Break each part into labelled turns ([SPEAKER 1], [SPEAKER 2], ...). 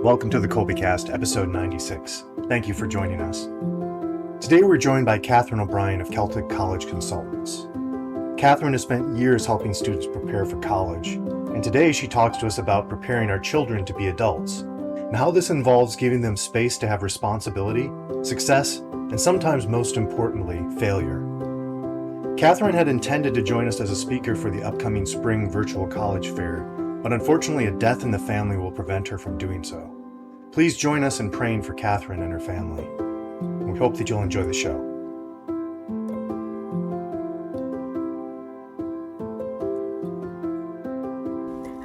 [SPEAKER 1] Welcome to the Kolbe Cast, episode 96. Thank you for joining us. Today we're joined by Katherine O'Brien of Celtic College Consultants. Katherine has spent years helping students prepare for college, and today she talks to us about preparing our children to be adults, and how this involves giving them space to have responsibility, success, and sometimes most importantly, failure. Katherine had intended to join us as a speaker for the upcoming spring virtual college fair, but unfortunately a death in the family will prevent her from doing so. Please join us in praying for Katherine and her family. We hope that you'll enjoy the show.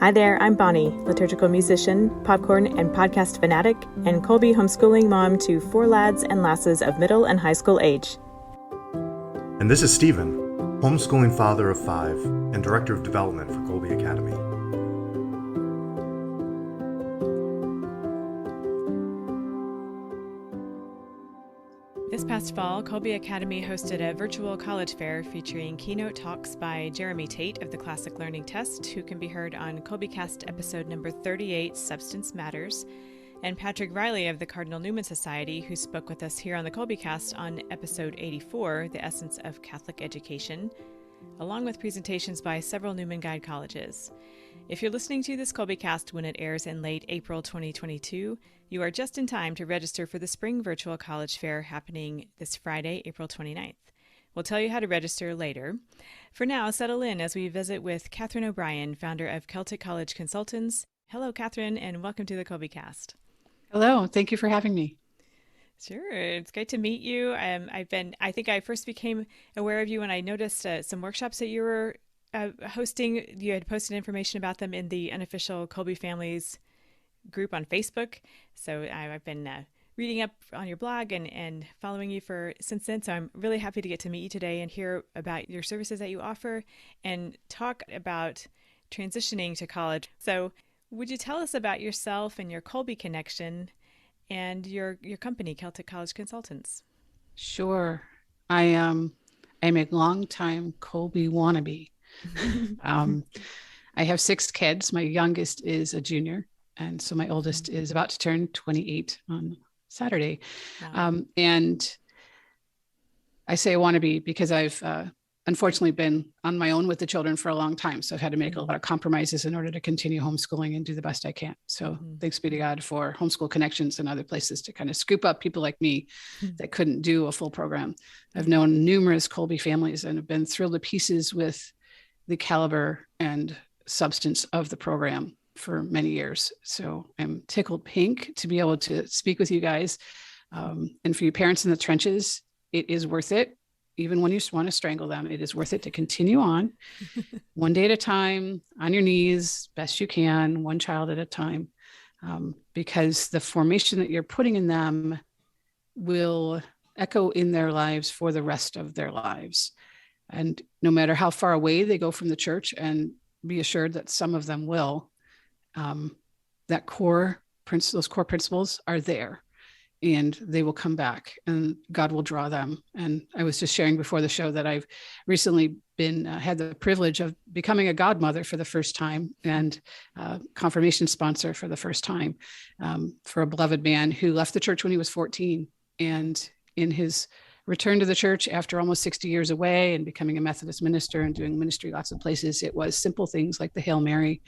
[SPEAKER 2] Hi there, I'm Bonnie, liturgical musician, popcorn and podcast fanatic, and Kolbe homeschooling mom to 4 lads and lasses of middle and high school age.
[SPEAKER 1] And this is Stephen, homeschooling father of 5 and director of development for Kolbe Academy.
[SPEAKER 2] This past fall, Kolbe Academy hosted a virtual college fair featuring keynote talks by Jeremy Tate of the Classic Learning Test, who can be heard on KolbeCast episode number 38, Substance Matters, and Patrick Riley of the Cardinal Newman Society, who spoke with us here on the KolbeCast on episode 84, The Essence of Catholic Education, along with presentations by several Newman Guide colleges. If you're listening to this KolbeCast when it airs in late April 2022, you are just in time to register for the Spring Virtual College Fair happening this Friday, April 29th. We'll tell you how to register later. For now, settle in as we visit with Katherine O'Brien, founder of Celtic College Consultants. Hello, Katherine, and welcome to the KolbeCast.
[SPEAKER 3] Hello, thank you for having me.
[SPEAKER 2] Sure, it's great to meet you. I think I first became aware of you when I noticed some workshops that you were hosting. You had posted information about them in the unofficial Kolbe Families group on Facebook. So I've been reading up on your blog and following you since then. So I'm really happy to get to meet you today and hear about your services that you offer and talk about transitioning to college. So would you tell us about yourself and your Kolbe connection and your company, Celtic College Consultants?
[SPEAKER 3] Sure. I'm a long-time Kolbe wannabe. I have 6 kids. My youngest is a junior, and so my oldest is about to turn 28 on Saturday. Wow. And I say wannabe because I've unfortunately been on my own with the children for a long time. So I've had to make a lot of compromises in order to continue homeschooling and do the best I can. So thanks be to God for Homeschool Connections and other places to kind of scoop up people like me that couldn't do a full program. I've known numerous Kolbe families and have been thrilled to pieces with the caliber and substance of the program for many years. So I'm tickled pink to be able to speak with you guys. And for you parents in the trenches, it is worth it. Even when you just want to strangle them, it is worth it to continue on one day at a time, on your knees, best you can, one child at a time, because the formation that you're putting in them will echo in their lives for the rest of their lives. And no matter how far away they go from the church, and be assured that some of them will, those core principles are there. And they will come back and God will draw them. And I was just sharing before the show that I've recently had the privilege of becoming a godmother for the first time and confirmation sponsor for the first time for a beloved man who left the church when he was 14. And in his return to the church after almost 60 years away and becoming a Methodist minister and doing ministry lots of places, it was simple things like the Hail Mary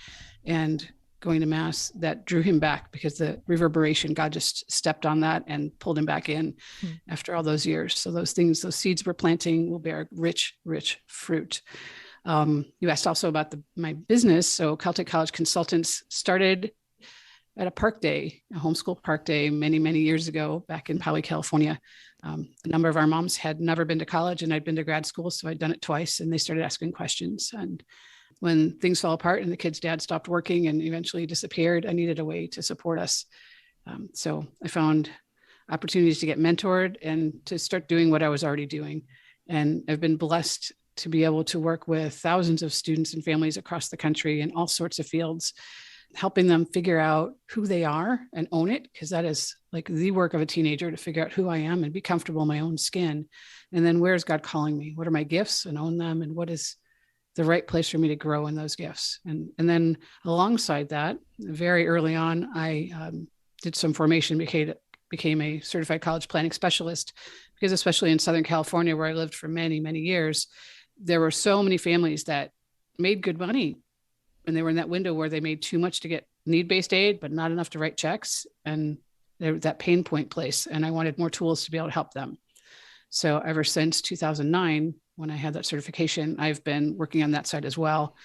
[SPEAKER 3] and going to Mass that drew him back, because the reverberation, God just stepped on that and pulled him back in after all those years. So those things, those seeds we're planting will bear rich, rich fruit. You asked also about my business. So Celtic College Consultants started at a park day, a homeschool park day many, many years ago back in Poway, California. A number of our moms had never been to college and I'd been to grad school. So I'd done it twice and they started asking questions. And when things fell apart and the kid's dad stopped working and eventually disappeared, I needed a way to support us. So I found opportunities to get mentored and to start doing what I was already doing. And I've been blessed to be able to work with thousands of students and families across the country in all sorts of fields, helping them figure out who they are and own it, because that is like the work of a teenager, to figure out who I am and be comfortable in my own skin. And then where's God calling me? What are my gifts, and own them? And what is the right place for me to grow in those gifts? And then alongside that, very early on, I did some formation, became a certified college planning specialist, because especially in Southern California, where I lived for many, many years, there were so many families that made good money, and they were in that window where they made too much to get need-based aid, but not enough to write checks. And they were that pain point place. And I wanted more tools to be able to help them. So ever since 2009, when I had that certification, I've been working on that side as well.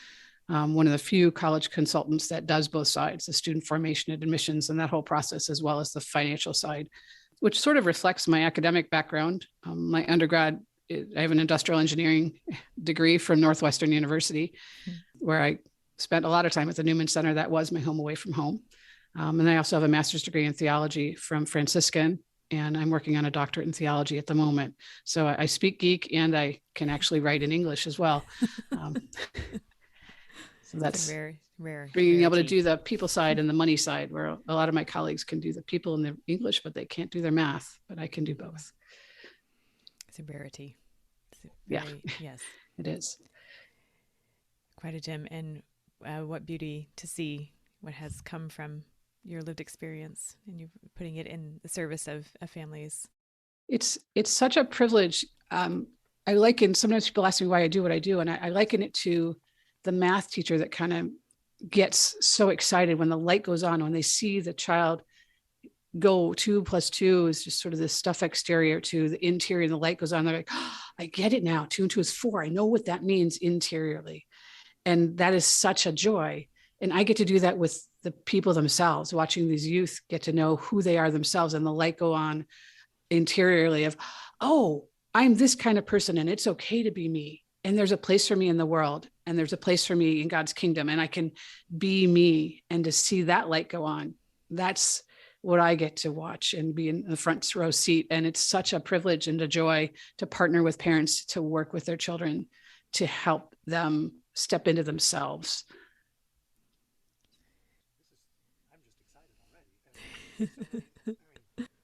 [SPEAKER 3] One of the few college consultants that does both sides, the student formation and admissions and that whole process, as well as the financial side, which sort of reflects my academic background. My undergrad, I have an industrial engineering degree from Northwestern University, where I spent a lot of time at the Newman Center. That was my home away from home. And I also have a master's degree in theology from Franciscan, and I'm working on a doctorate in theology at the moment. So I speak geek, and I can actually write in English as well. So that's
[SPEAKER 2] very rare.
[SPEAKER 3] Being able to do the people side and the money side, where a lot of my colleagues can do the people and the English, but they can't do their math, but I can do both.
[SPEAKER 2] It's a rarity.
[SPEAKER 3] Yeah,
[SPEAKER 2] yes,
[SPEAKER 3] it is.
[SPEAKER 2] Quite a gem, and what beauty to see what has come from your lived experience, and you putting it in the service of families.
[SPEAKER 3] It's such a privilege. I liken, sometimes people ask me why I do what I do, and I liken it to the math teacher that kind of gets so excited when the light goes on, when they see the child go 2 + 2 is just sort of this stuff exterior to the interior, and the light goes on. They're like, oh, I get it now. 2 and 2 is 4. I know what that means interiorly. And that is such a joy. And I get to do that with the people themselves, watching these youth get to know who they are themselves, and the light go on interiorly of, oh, I'm this kind of person, and it's okay to be me. And there's a place for me in the world, and there's a place for me in God's kingdom, and I can be me. And to see that light go on, that's what I get to watch and be in the front row seat. And it's such a privilege and a joy to partner with parents, to work with their children, to help them step into themselves.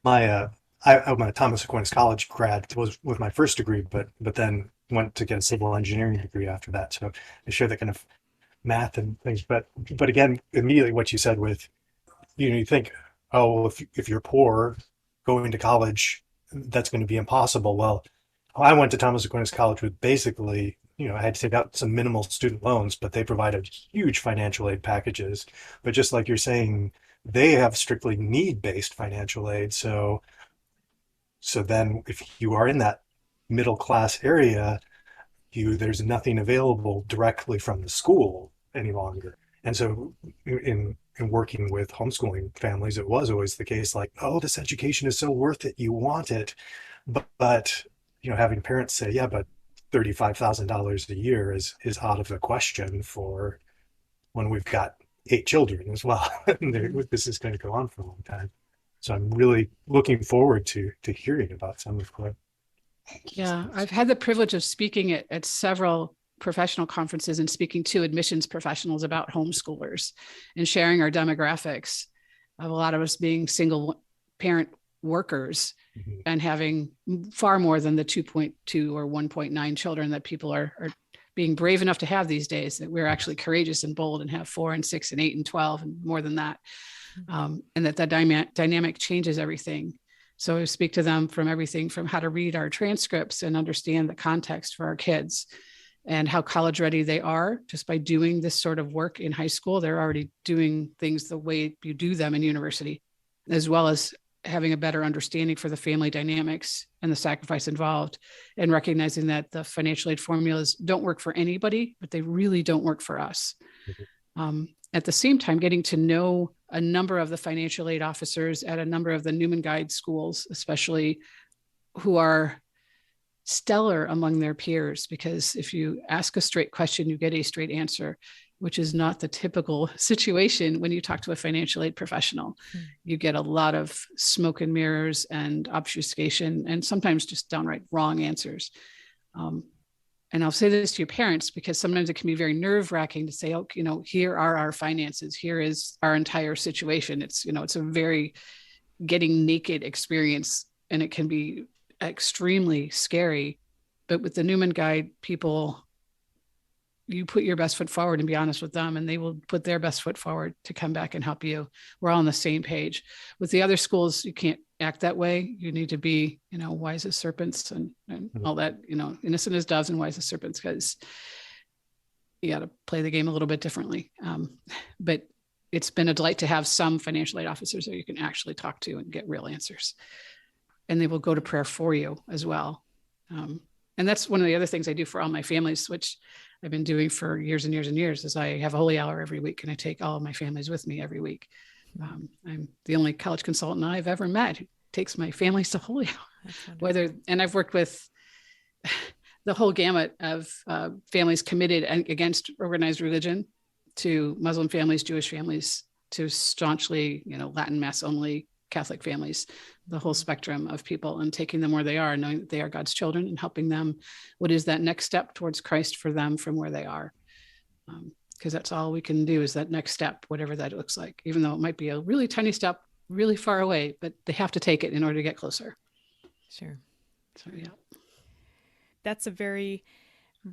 [SPEAKER 1] I'm a Thomas Aquinas College grad. Was with my first degree, but then went to get a civil engineering degree after that. So I share that kind of math and things. But again, immediately what you said with, you think, oh, if you're poor, going to college, that's going to be impossible. Well, I went to Thomas Aquinas College with basically, I had to take out some minimal student loans, but they provided huge financial aid packages. But just like you're saying, they have strictly need-based financial aid. So then if you are in that middle class area, there's nothing available directly from the school any longer. And so in working with homeschooling families, it was always the case, like, oh, this education is so worth it, you want it. But having parents say, yeah, but $35,000 a year is out of the question for when we've got 8 children as well. This is going to go on for a long time. So I'm really looking forward to hearing about some of what.
[SPEAKER 3] Yeah, I've had the privilege of speaking at several professional conferences and speaking to admissions professionals about homeschoolers and sharing our demographics of a lot of us being single parent workers, mm-hmm. and having far more than the 2.2 or 1.9 children that people are being brave enough to have these days, that we're actually courageous and bold and have 4 and 6 and 8 and 12 and more than that. And that dynamic changes everything. So I speak to them from everything from how to read our transcripts and understand the context for our kids, and how college ready they are just by doing this sort of work in high school. They're already doing things the way you do them in university, as well as having a better understanding for the family dynamics and the sacrifice involved, and recognizing that the financial aid formulas don't work for anybody, but they really don't work for us. Mm-hmm. At the same time, getting to know a number of the financial aid officers at a number of the Newman Guide schools, especially, who are stellar among their peers, because if you ask a straight question, you get a straight answer, which is not the typical situation when you talk to a financial aid professional. Mm. You get a lot of smoke and mirrors and obfuscation, and sometimes just downright wrong answers. And I'll say this to your parents, because sometimes it can be very nerve-wracking to say, oh, here are our finances. Here is our entire situation. It's a very getting naked experience, and it can be extremely scary. But with the Newman Guide, people you put your best foot forward and be honest with them, and they will put their best foot forward to come back and help you. We're all on the same page. With the other schools, you can't act that way. You need to be, wise as serpents and all that, innocent as doves and wise as serpents, because you got to play the game a little bit differently. But it's been a delight to have some financial aid officers that you can actually talk to and get real answers. And they will go to prayer for you as well. And that's one of the other things I do for all my families, which I've been doing for years and years and years, is I have a holy hour every week, and I take all of my families with me every week. I'm the only college consultant I've ever met who takes my families to holy hour. And I've worked with the whole gamut of families committed against organized religion, to Muslim families, Jewish families, to staunchly, Latin Mass only Catholic families, the whole spectrum of people, and taking them where they are, knowing that they are God's children, and helping them. What is that next step towards Christ for them from where they are? Because that's all we can do, is that next step, whatever that looks like, even though it might be a really tiny step, really far away, but they have to take it in order to get closer.
[SPEAKER 2] Sure.
[SPEAKER 3] So, yeah.
[SPEAKER 2] That's a very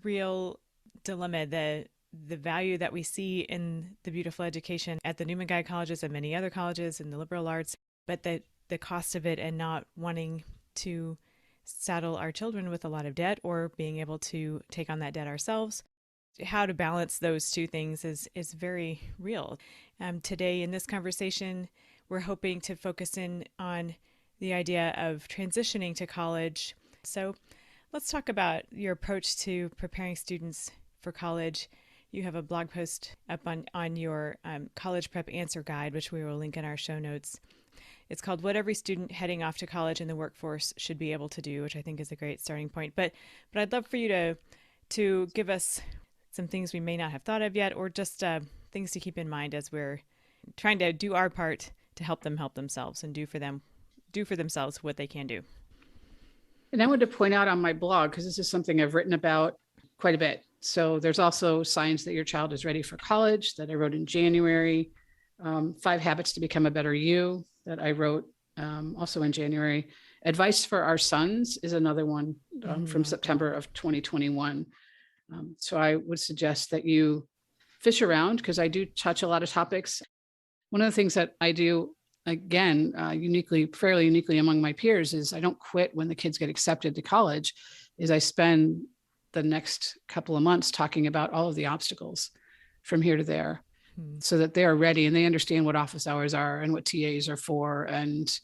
[SPEAKER 2] real dilemma, the value that we see in the beautiful education at the Newman Guide colleges and many other colleges in the liberal arts, but the cost of it, and not wanting to saddle our children with a lot of debt, or being able to take on that debt ourselves. How to balance those two things is very real. Today in this conversation, we're hoping to focus in on the idea of transitioning to college. So let's talk about your approach to preparing students for college. You have a blog post up on your college prep answer guide, which we will link in our show notes. It's called What Every Student Heading Off to College in the Workforce Should Be Able to Do, which I think is a great starting point. But I'd love for you to give us some things we may not have thought of yet, or just things to keep in mind as we're trying to do our part to help them help themselves, and do for themselves what they can do.
[SPEAKER 3] And I wanted to point out on my blog, because this is something I've written about quite a bit. So there's also Signs That Your Child is Ready for College, that I wrote in January. 5 Habits to Become a Better You, that I wrote also in January. Advice for Our Sons is another one from September of 2021. So I would suggest that you fish around, because I do touch a lot of topics. One of the things that I do, again, fairly uniquely among my peers, is I don't quit when the kids get accepted to college, is I spend the next couple of months talking about all of the obstacles from here to there, so that they are ready and they understand what office hours are and what TAs are for, and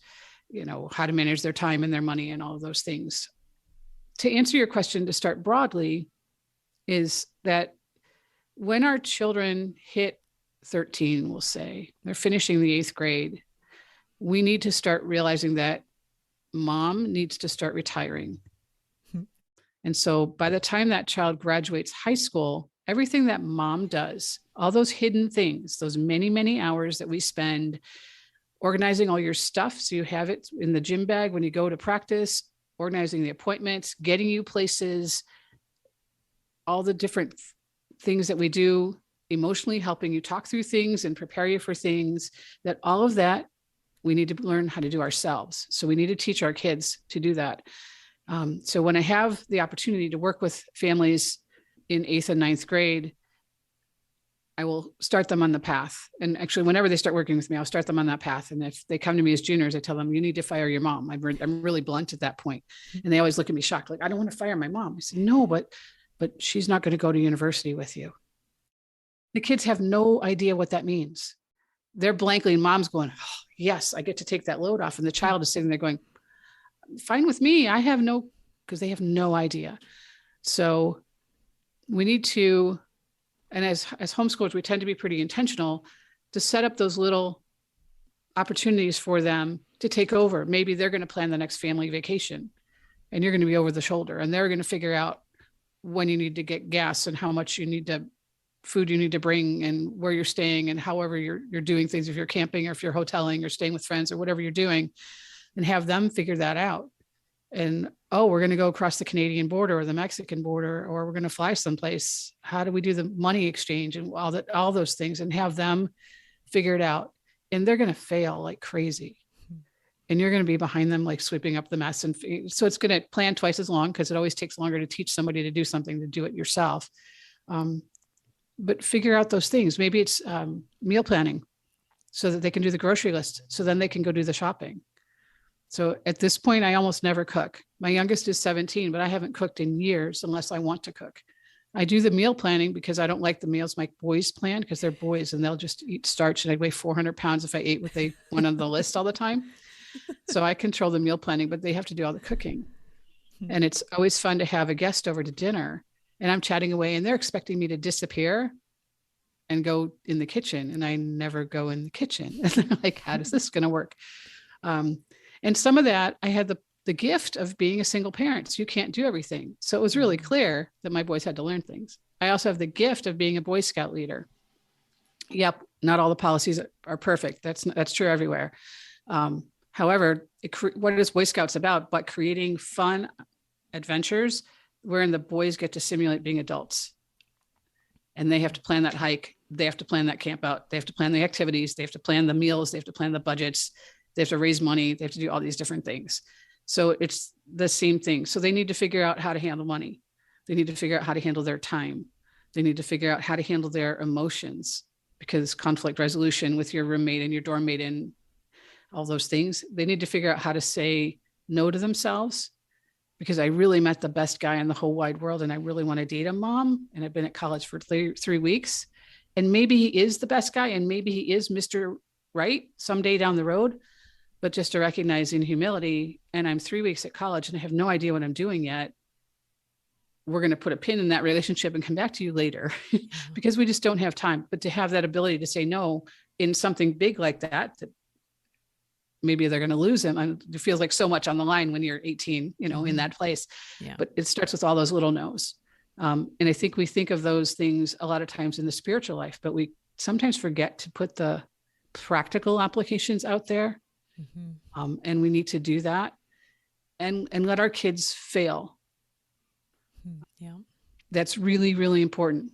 [SPEAKER 3] how to manage their time and their money and all of those things. To answer your question, to start broadly, is that when our children hit 13, we'll say, they're finishing the 8th grade, we need to start realizing that mom needs to start retiring. And so by the time that child graduates high school, everything that mom does, all those hidden things, those many, many hours that we spend organizing all your stuff, so you have it in the gym bag when you go to practice, organizing the appointments, getting you places, all the different things that we do emotionally, helping you talk through things and prepare you for things, that all of that we need to learn how to do ourselves. So we need to teach our kids to do that. So when I have the opportunity to work with families in 8th and 9th grade, I will start them on the path. And actually, whenever they start working with me, I'll start them on that path. And if they come to me as juniors, I tell them, you need to fire your mom. I'm really blunt at that point. And they always look at me shocked, like, I don't want to fire my mom. I said, no, but she's not going to go to university with you. The kids have no idea what that means. They're blankly, and mom's going, oh, yes, I get to take that load off. And the child is sitting there going, fine with me. Because they have no idea. So we need to, and as homeschoolers, we tend to be pretty intentional to set up those little opportunities for them to take over. Maybe they're going to plan the next family vacation, and you're going to be over the shoulder, and they're going to figure out when you need to get gas and how much food you need to bring, and where you're staying, and however you're doing things, if you're camping or if you're hoteling or staying with friends or whatever you're doing, and have them figure that out. And, we're going to go across the Canadian border or the Mexican border, or we're going to fly someplace. How do we do the money exchange and all those things, and have them figure it out? And they're going to fail like crazy. And you're going to be behind them, like sweeping up the mess. And so it's going to plan twice as long, because it always takes longer to teach somebody to do something, to do it yourself. but figure out those things. Maybe it's meal planning so that they can do the grocery list. So then they can go do the shopping. So at this point, I almost never cook. My youngest is 17, but I haven't cooked in years unless I want to cook. I do the meal planning because I don't like the meals my boys plan because they're boys and they'll just eat starch. And I'd weigh 400 pounds if I ate what they went on the list all the time. So I control the meal planning, but they have to do all the cooking. And it's always fun to have a guest over to dinner and I'm chatting away and they're expecting me to disappear and go in the kitchen. And I never go in the kitchen. And they're like, how is this going to work? And some of that, I had the gift of being a single parent. So you can't do everything. So it was really clear that my boys had to learn things. I also have the gift of being a Boy Scout leader. Yep. Not all the policies are perfect. That's true everywhere. However, what is Boy Scouts about but creating fun adventures wherein the boys get to simulate being adults. And they have to plan that hike. They have to plan that camp out. They have to plan the activities. They have to plan the meals. They have to plan the budgets. They have to raise money. They have to do all these different things. So it's the same thing. So they need to figure out how to handle money. They need to figure out how to handle their time. They need to figure out how to handle their emotions, because conflict resolution with your roommate and your dorm mate and all those things, they need to figure out how to say no to themselves, because I really met the best guy in the whole wide world and I really want to date him, Mom. And I've been at college for 3 weeks. And maybe he is the best guy and maybe he is Mr. Right someday down the road. But just to recognize in humility, and I'm 3 weeks at college and I have no idea what I'm doing yet. We're going to put a pin in that relationship and come back to you later because we just don't have time. But to have that ability to say no in something big like that maybe they're going to lose him. And it feels like so much on the line when you're 18, in that place. Yeah. But it starts with all those little no's. And I think we think of those things a lot of times in the spiritual life, but we sometimes forget to put the practical applications out there. Mm-hmm. And we need to do that and let our kids fail. Yeah. That's really, really important.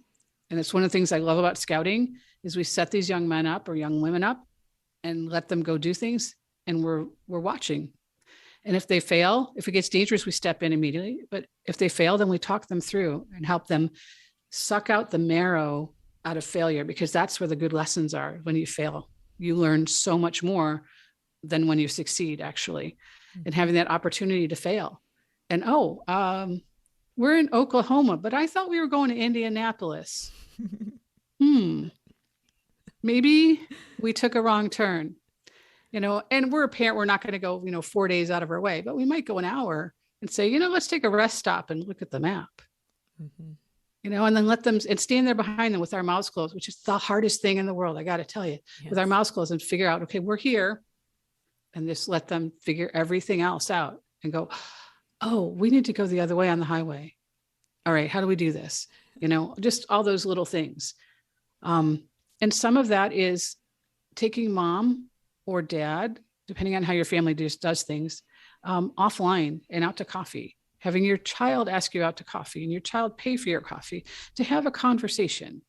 [SPEAKER 3] And it's one of the things I love about scouting is we set these young men up or young women up and let them go do things. And we're watching. And if they fail, if it gets dangerous, we step in immediately. But if they fail, then we talk them through and help them suck out the marrow out of failure, because that's where the good lessons are. When you fail, you learn so much more than when you succeed, actually. Mm-hmm. And having that opportunity to fail. And, we're in Oklahoma, but I thought we were going to Indianapolis. Maybe we took a wrong turn. And we're a parent, we're not going to go, 4 days out of our way, but we might go an hour and say, let's take a rest stop and look at the map, and then let them and stand there behind them with our mouths closed, which is the hardest thing in the world. I got to tell you, with our mouths closed and figure out, okay, we're here, and just let them figure everything else out and go, oh, we need to go the other way on the highway. All right. How do we do this? Just all those little things. And some of that is taking mom or dad, depending on how your family does things, offline and out to coffee, having your child ask you out to coffee and your child pay for your coffee to have a conversation.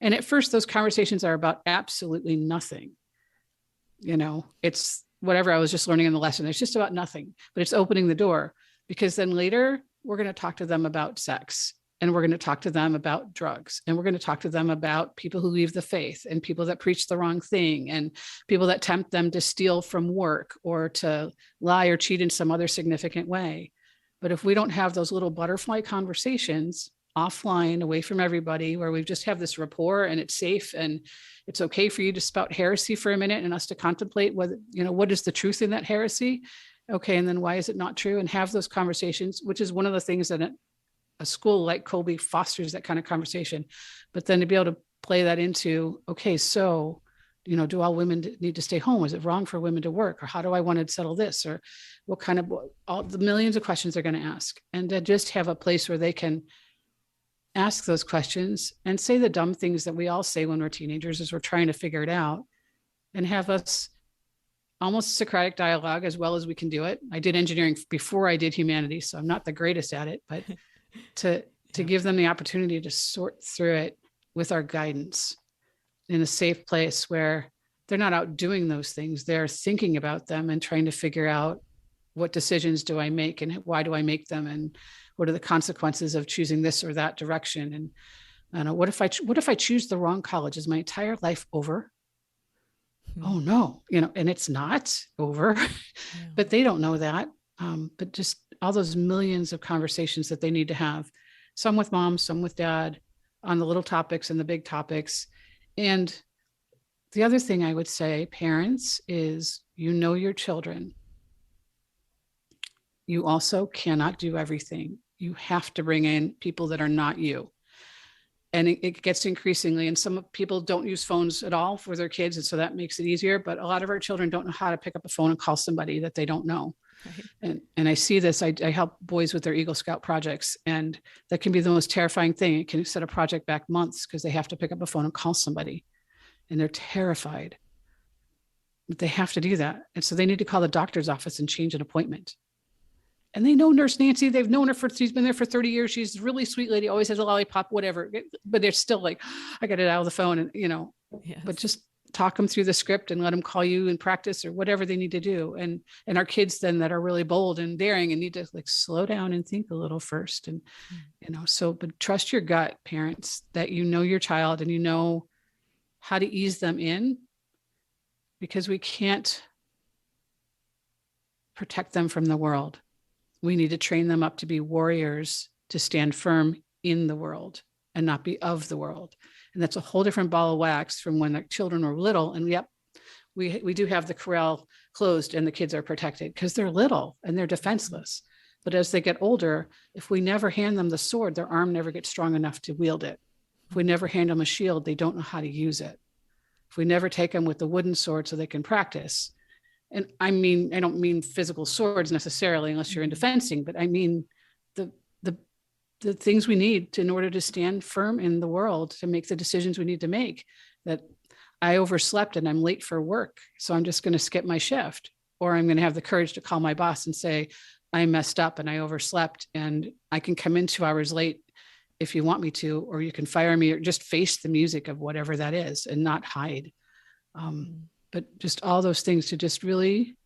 [SPEAKER 3] And at first, those conversations are about absolutely nothing. It's whatever I was just learning in the lesson. It's just about nothing, but it's opening the door, because then later we're going to talk to them about sex. And we're going to talk to them about drugs. And we're going to talk to them about people who leave the faith and people that preach the wrong thing and people that tempt them to steal from work or to lie or cheat in some other significant way. But if we don't have those little butterfly conversations offline, away from everybody, where we just have this rapport and it's safe and it's okay for you to spout heresy for a minute and us to contemplate whether, what is the truth in that heresy? Okay. And then why is it not true? And have those conversations, which is one of the things that a school like Kolbe fosters, that kind of conversation. But then to be able to play that into, okay, so, do all women need to stay home? Is it wrong for women to work? Or how do I want to settle this? Or what kind of, all the millions of questions they're going to ask. And to just have a place where they can ask those questions and say the dumb things that we all say when we're teenagers as we're trying to figure it out, and have us almost Socratic dialogue as well as we can do it. I did engineering before I did humanities, so I'm not the greatest at it, but to give them the opportunity to sort through it with our guidance in a safe place where they're not out doing those things. They're thinking about them and trying to figure out, what decisions do I make and why do I make them? And what are the consequences of choosing this or that direction? And And what if I choose the wrong college? Is my entire life over? Oh no, and it's not over, but they don't know that. But just all those millions of conversations that they need to have, some with mom, some with dad, on the little topics and the big topics. And the other thing I would say, parents, is your children. You also cannot do everything. You have to bring in people that are not you. And it gets increasingly, and some people don't use phones at all for their kids. And so that makes it easier. But a lot of our children don't know how to pick up a phone and call somebody that they don't know. Right. And I see this, I help boys with their Eagle Scout projects, and that can be the most terrifying thing. It can set a project back months because they have to pick up a phone and call somebody, and they're terrified. But they have to do that. And so they need to call the doctor's office and change an appointment. And they know Nurse Nancy, they've known her she's been there for 30 years. She's a really sweet lady, always has a lollipop, whatever. But they're still like, I got it out of the phone, and yes. But just talk them through the script and let them call you in practice or whatever they need to do. And our kids then that are really bold and daring and need to like slow down and think a little first. And, but trust your gut, parents, that your child and how to ease them in, because we can't protect them from the world. We need to train them up to be warriors, to stand firm in the world and not be of the world. And that's a whole different ball of wax from when the children were little. And yep, we do have the corral closed and the kids are protected because they're little and they're defenseless. But as they get older, if we never hand them the sword, their arm never gets strong enough to wield it. If we never hand them a shield, they don't know how to use it. If we never take them with the wooden sword so they can practice. And I don't mean physical swords necessarily, unless you're into fencing, but I mean the things we need in order to stand firm in the world, to make the decisions we need to make. That I overslept and I'm late for work, so I'm just going to skip my shift, or I'm going to have the courage to call my boss and say, I messed up and I overslept and I can come in 2 hours late if you want me to, or you can fire me, or just face the music of whatever that is and not hide. But just all those things to just really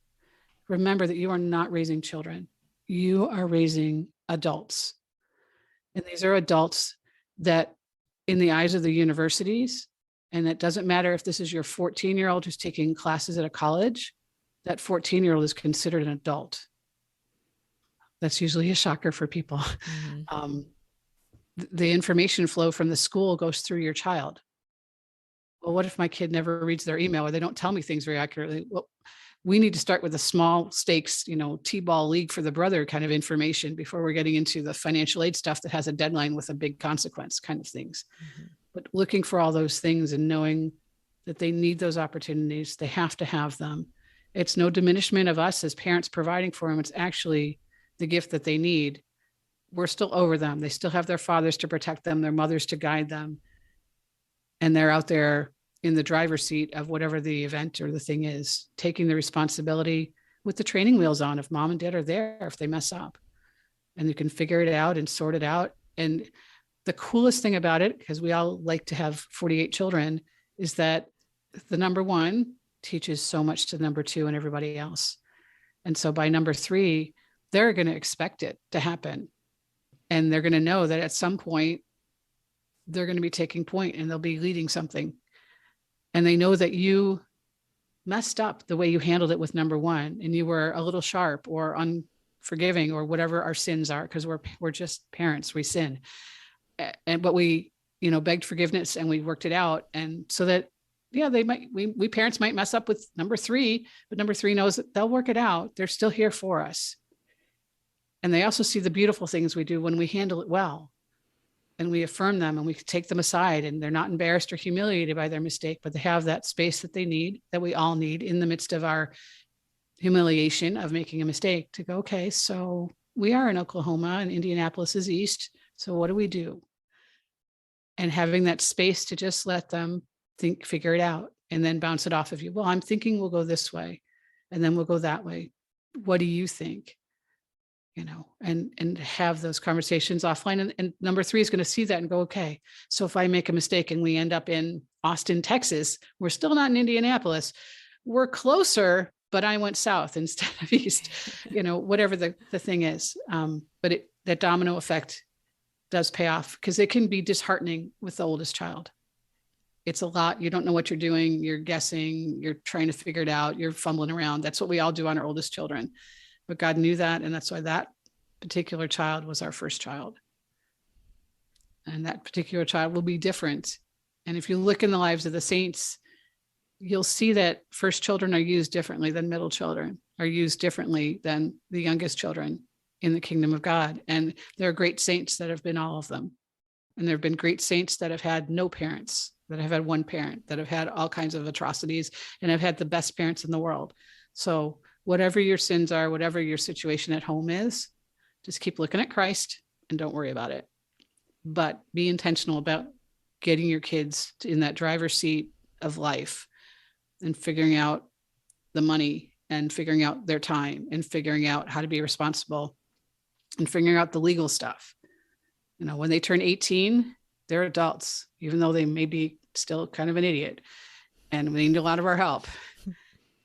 [SPEAKER 3] remember that you are not raising children. You are raising adults. And these are adults that, in the eyes of the universities, and it doesn't matter if this is your 14-year-old who's taking classes at a college, that 14-year-old is considered an adult. That's usually a shocker for people. Mm-hmm. The information flow from the school goes through your child. Well, what if my kid never reads their email, or they don't tell me things very accurately? Well, we need to start with the small stakes, T-ball league for the brother kind of information before we're getting into the financial aid stuff that has a deadline with a big consequence kind of things. Mm-hmm. But looking for all those things and knowing that they need those opportunities, they have to have them. It's no diminishment of us as parents providing for them. It's actually the gift that they need. We're still over them. They still have their fathers to protect them, their mothers to guide them. And they're out there in the driver's seat of whatever the event or the thing is, taking the responsibility with the training wheels on if mom and dad are there, if they mess up, and you can figure it out and sort it out. And the coolest thing about it, because we all like to have 48 children, is that the number one teaches so much to number two and everybody else. And so by number three, they're going to expect it to happen. And they're going to know that at some point, they're going to be taking point and they'll be leading something. And they know that you messed up the way you handled it with number one, and you were a little sharp or unforgiving or whatever our sins are, because we're just parents, we sin. But we, begged forgiveness and we worked it out. And so that, we parents might mess up with number three, but number three knows that they'll work it out. They're still here for us. And they also see the beautiful things we do when we handle it well. And we affirm them and we take them aside, and they're not embarrassed or humiliated by their mistake, but they have that space that they need, that we all need in the midst of our humiliation of making a mistake, to go, okay, so we are in Oklahoma and Indianapolis is east. So what do we do? And having that space to just let them think, figure it out, and then bounce it off of you. Well, I'm thinking we'll go this way, and then we'll go that way. What do you think? And have those conversations offline. And number three is going to see that and go, okay, so if I make a mistake and we end up in Austin, Texas, we're still not in Indianapolis. We're closer, but I went south instead of east, whatever the thing is. But that domino effect does pay off, because it can be disheartening with the oldest child. It's a lot. You don't know what you're doing. You're guessing, you're trying to figure it out. You're fumbling around. That's what we all do on our oldest children. But God knew that. And that's why that particular child was our first child. And that particular child will be different. And if you look in the lives of the saints, you'll see that first children are used differently than middle children, are used differently than the youngest children in the kingdom of God. And there are great saints that have been all of them. And there have been great saints that have had no parents, that have had one parent, that have had all kinds of atrocities, and have had the best parents in the world. So whatever your sins are, whatever your situation at home is, just keep looking at Christ and don't worry about it. But be intentional about getting your kids in that driver's seat of life and figuring out the money and figuring out their time and figuring out how to be responsible and figuring out the legal stuff. You know, when they turn 18, they're adults, even though they may be still kind of an idiot and they need a lot of our help.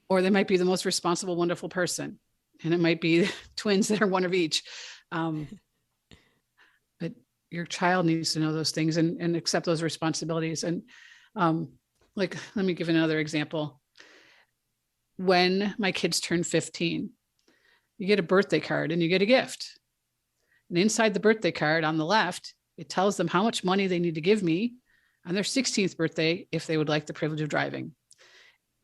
[SPEAKER 3] Or they might be the most responsible, wonderful person. And it might be twins that are one of each. But your child needs to know those things and accept those responsibilities. And like, let me give another example. When my kids turn 15, you get a birthday card and you get a gift. And inside the birthday card on the left, it tells them how much money they need to give me on their 16th birthday if they would like the privilege of driving.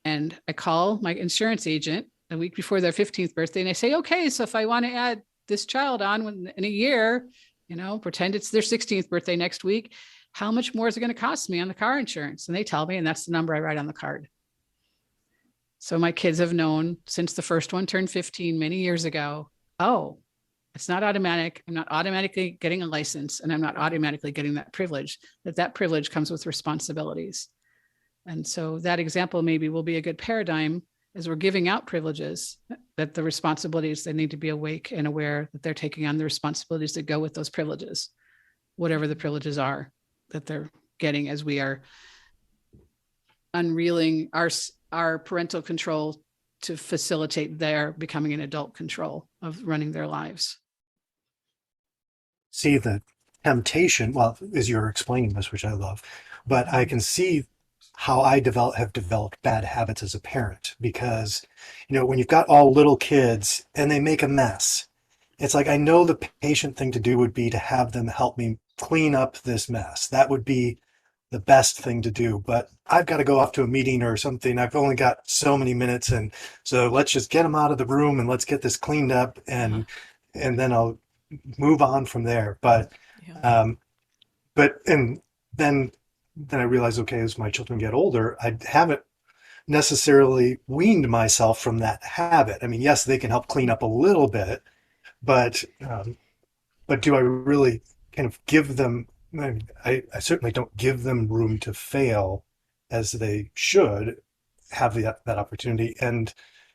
[SPEAKER 3] And I call my insurance agent a week before their 15th birthday and I say, okay, so if I want to add this child on in a year, you know, pretend it's their 16th birthday next week, how much more is it going to cost me on the car insurance? And they tell me, and that's the number I write on the card. So my kids have known since the first one turned 15 many years ago, oh, it's not automatic. I'm not automatically getting a license and I'm not automatically getting that privilege, that privilege comes with responsibilities. And so that example maybe will be a good paradigm as we're giving out privileges, that the responsibilities, they need to be awake and aware that they're taking on the responsibilities that go with those privileges, whatever the privileges are that they're getting as we are unreeling our parental control to facilitate their becoming an adult control of running their lives.
[SPEAKER 1] See the temptation, well, as you're explaining this, which I love, but I can see how I have developed bad habits as a parent, because, you know, when you've got all little kids and they make a mess, it's like, I know the patient thing to do would be to have them help me clean up this mess. That would be the best thing to do, but I've got to go off to a meeting or something. I've only got so many minutes. And so let's just get them out of the room and let's get this cleaned up and then I'll move on from there. But, and then I realized, okay, as my children get older, I haven't necessarily weaned myself from that habit. I mean, yes, they can help clean up a little bit, but do I really kind of give them, I certainly don't give them room to fail as they should have that opportunity. And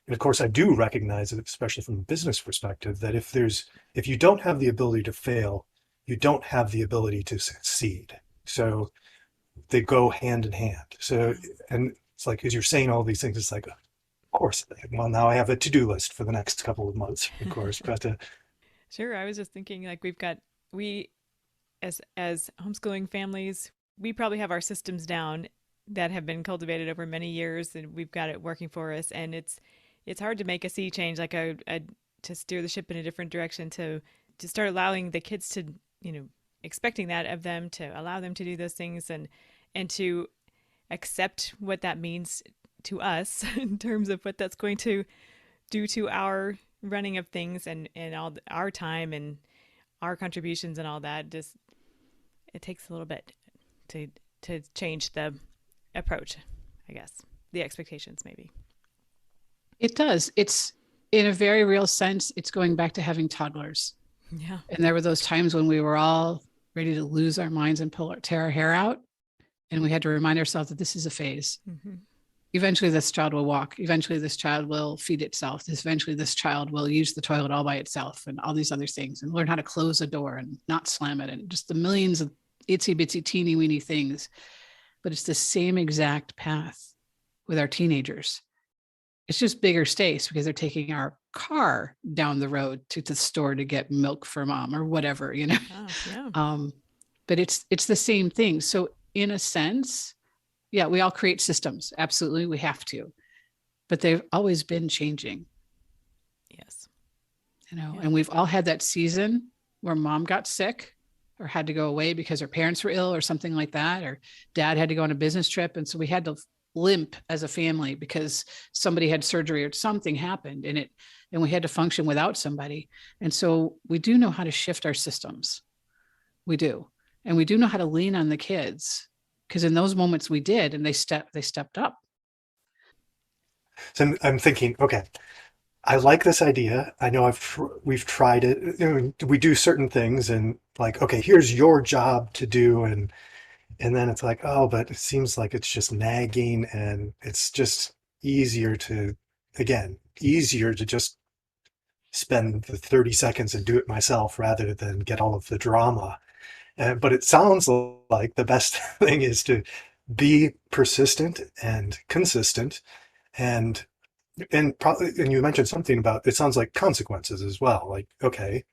[SPEAKER 1] of course, I do recognize, especially from a business perspective, that if you don't have the ability to fail, you don't have the ability to succeed. So they go hand in hand. So, and it's like, as you're saying all these things, it's like, of course, well, now I have a to-do list for the next couple of months, of course. But
[SPEAKER 2] sure. I was just thinking, like, we as homeschooling families, we probably have our systems down that have been cultivated over many years, and we've got it working for us. And it's hard to make a sea change, like to steer the ship in a different direction, to start allowing the kids to, you know, expecting that of them, to allow them to do those things and to accept what that means to us in terms of what that's going to do to our running of things and all our time and our contributions and all that. Just, it takes a little bit to change the approach, I guess, the expectations maybe.
[SPEAKER 3] It does. It's, in a very real sense, it's going back to having toddlers.
[SPEAKER 2] Yeah.
[SPEAKER 3] And there were those times when we were all ready to lose our minds and tear our hair out. And we had to remind ourselves that this is a phase. Mm-hmm. Eventually this child will walk. Eventually this child will feed itself. Eventually this child will use the toilet all by itself and all these other things, and learn how to close a door and not slam it, and just the millions of itsy bitsy teeny weeny things. But it's the same exact path with our teenagers. It's just bigger stakes because they're taking our car down the road to the store to get milk for mom or whatever,
[SPEAKER 2] Oh, yeah.
[SPEAKER 3] But it's the same thing. So in a sense, yeah, we all create systems. Absolutely. We have to, but they've always been changing,
[SPEAKER 2] Yes.
[SPEAKER 3] Yeah.
[SPEAKER 2] Yeah.
[SPEAKER 3] And we've all had that season where mom got sick or had to go away because her parents were ill or something like that, or dad had to go on a business trip. And so we had to limp as a family because somebody had surgery or something happened and we had to function without somebody. And so we do know how to shift our systems. We do. And we do know how to lean on the kids, because in those moments we did, and they stepped up.
[SPEAKER 1] So I'm thinking, okay, I like this idea. I know we've tried it. We do certain things and like, okay, here's your job to do. And then it's like, oh, but it seems like it's just nagging and it's just easier to just spend the 30 seconds and do it myself rather than get all of the drama. But it sounds like the best thing is to be persistent and consistent, and you mentioned something about, it sounds like consequences as well. Like, okay,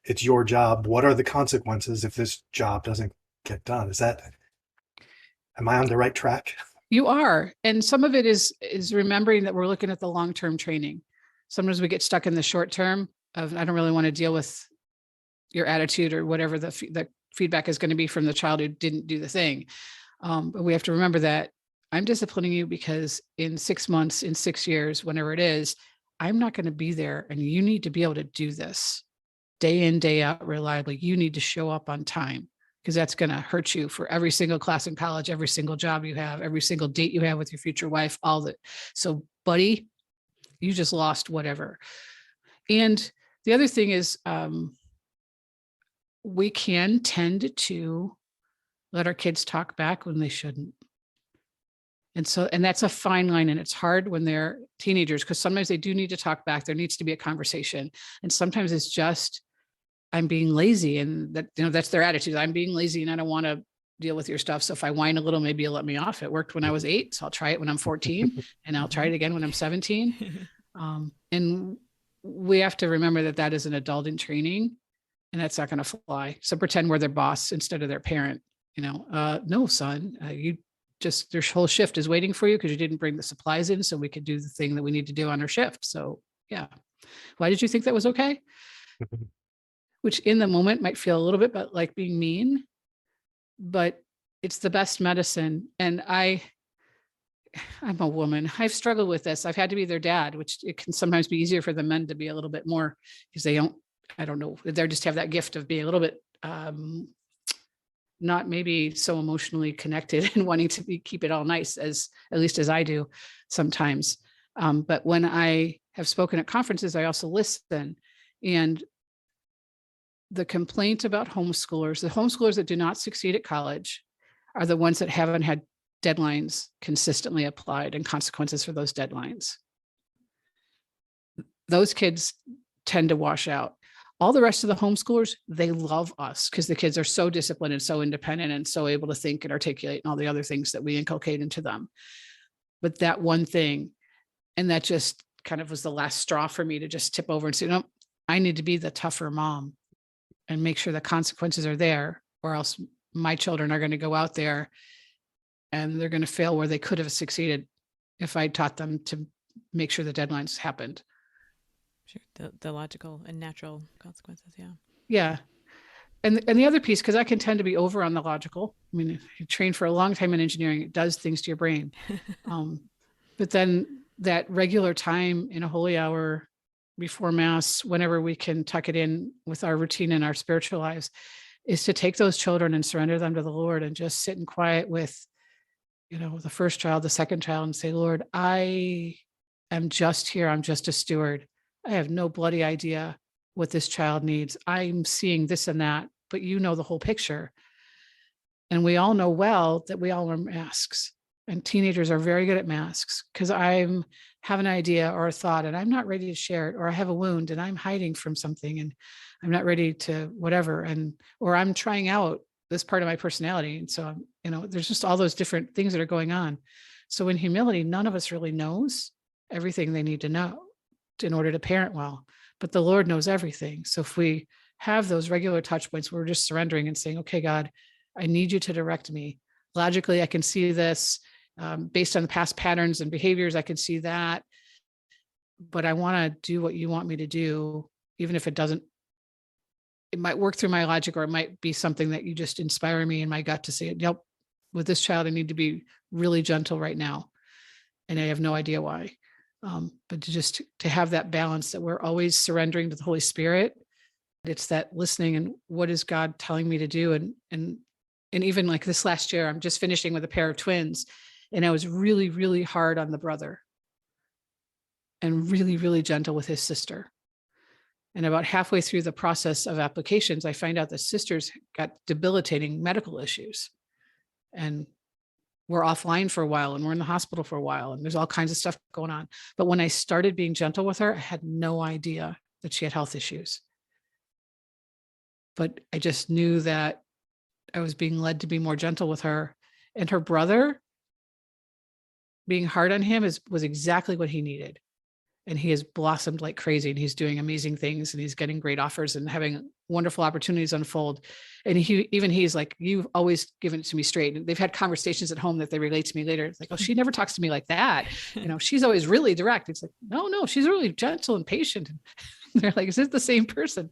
[SPEAKER 1] it's your job. What are the consequences if this job doesn't get done? Am I on the right track?
[SPEAKER 3] You are. And some of it is remembering that we're looking at the long-term training. Sometimes we get stuck in the short term of, I don't really want to deal with your attitude or whatever the feedback is going to be from the child who didn't do the thing. But we have to remember that I'm disciplining you because in 6 months, in 6 years, whenever it is, I'm not going to be there. And you need to be able to do this day in, day out reliably. You need to show up on time, because that's going to hurt you for every single class in college, every single job you have, every single date you have with your future wife, all that. So buddy, you just lost whatever. And the other thing is, we can tend to let our kids talk back when they shouldn't. And that's a fine line, and it's hard when they're teenagers, because sometimes they do need to talk back. There needs to be a conversation. And sometimes it's just, I'm being lazy, and that's their attitude. I'm being lazy and I don't want to deal with your stuff. So if I whine a little, maybe you'll let me off. It worked when I was 8. So I'll try it when I'm 14 and I'll try it again when I'm 17. And we have to remember that is an adult in training, and that's not going to fly. So pretend we're their boss instead of their parent. No, son, their whole shift is waiting for you because you didn't bring the supplies in so we could do the thing that we need to do on our shift. So yeah. Why did you think that was okay? Which in the moment might feel a little bit like being mean, but it's the best medicine. And I'm a woman. I've struggled with this. I've had to be their dad, which it can sometimes be easier for the men to be a little bit more, because I don't know, they just have that gift of being a little bit not maybe so emotionally connected and wanting to keep it all nice, at least as I do sometimes. But when I have spoken at conferences, I also listen. And the complaint about the homeschoolers that do not succeed at college are the ones that haven't had deadlines consistently applied and consequences for those deadlines. Those kids tend to wash out. All the rest of the homeschoolers, they love us because the kids are so disciplined and so independent and so able to think and articulate and all the other things that we inculcate into them. But that one thing, and that just kind of was the last straw for me to just tip over and say, no, I need to be the tougher mom and make sure the consequences are there, or else my children are going to go out there and they're going to fail where they could have succeeded if I taught them to make sure the deadlines happened.
[SPEAKER 2] Sure. The logical and natural consequences. Yeah.
[SPEAKER 3] Yeah. And the other piece, because I can tend to be over on the logical. I mean, if you train for a long time in engineering, it does things to your brain. But then that regular time in a holy hour before mass, whenever we can tuck it in with our routine and our spiritual lives, is to take those children and surrender them to the Lord and just sit in quiet with, the first child, the second child, and say, Lord, I am just here. I'm just a steward. I have no bloody idea what this child needs. I'm seeing this and that, but you know the whole picture. And we all know well that we all wear masks, and teenagers are very good at masks, because I have an idea or a thought and I'm not ready to share it, or I have a wound and I'm hiding from something and I'm not ready to whatever. Or I'm trying out this part of my personality. And so, there's just all those different things that are going on. So in humility, none of us really knows everything they need to know. in order to parent well, but the Lord knows everything. So if we have those regular touch points, we're just surrendering and saying, okay, God, I need you to direct me. Logically, I can see this based on the past patterns and behaviors. I can see that, but I want to do what you want me to do, even if it doesn't. It might work through my logic, or it might be something that you just inspire me in my gut to say, yep, with this child, I need to be really gentle right now. And I have no idea why. But to have that balance, that we're always surrendering to the Holy Spirit. It's that listening and what is God telling me to do? And even like this last year, I'm just finishing with a pair of twins, and I was really, really hard on the brother and really, really gentle with his sister. And about halfway through the process of applications, I find out the sisters got debilitating medical issues, and we're offline for a while, and we're in the hospital for a while, and there's all kinds of stuff going on. But when I started being gentle with her, I had no idea that she had health issues. But I just knew that I was being led to be more gentle with her. And her brother, being hard on him was exactly what he needed. And he has blossomed like crazy, and he's doing amazing things, and he's getting great offers and having wonderful opportunities unfold. And he's like, you've always given it to me straight. And they've had conversations at home that they relate to me later. It's like, oh, she never talks to me like that. She's always really direct. It's like, no, she's really gentle and patient. And they're like, is it the same person?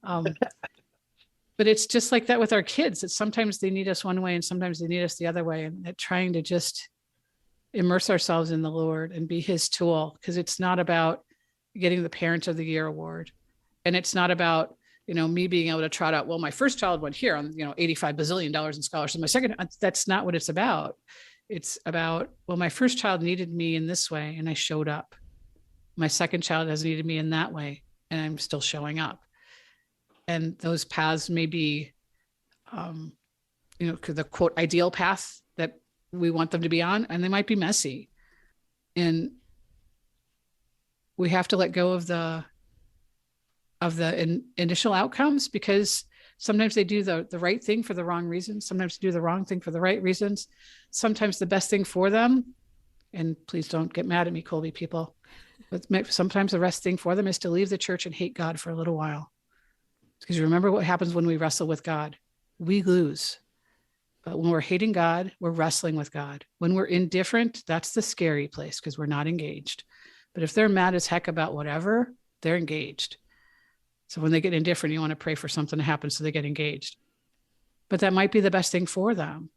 [SPEAKER 3] But it's just like that with our kids. That sometimes they need us one way and sometimes they need us the other way. And that trying to just immerse ourselves in the Lord and be his tool, because it's not about getting the Parent of the Year award. And it's not about, me being able to trot out, well, my first child went here on, $85 bazillion in scholarships. My second, that's not what it's about. It's about, well, my first child needed me in this way, and I showed up. My second child has needed me in that way, and I'm still showing up. And those paths may be, the quote ideal path that we want them to be on, and they might be messy. And we have to let go of the initial outcomes, because sometimes they do the right thing for the wrong reasons. Sometimes they do the wrong thing for the right reasons. Sometimes the best thing for them, and please don't get mad at me, Kolbe people, but sometimes the best thing for them is to leave the church and hate God for a little while. Because you remember what happens when we wrestle with God. We lose. But when we're hating God, we're wrestling with God. When we're indifferent, that's the scary place, because we're not engaged. But if they're mad as heck about whatever, they're engaged. So when they get indifferent, you want to pray for something to happen so they get engaged. But that might be the best thing for them.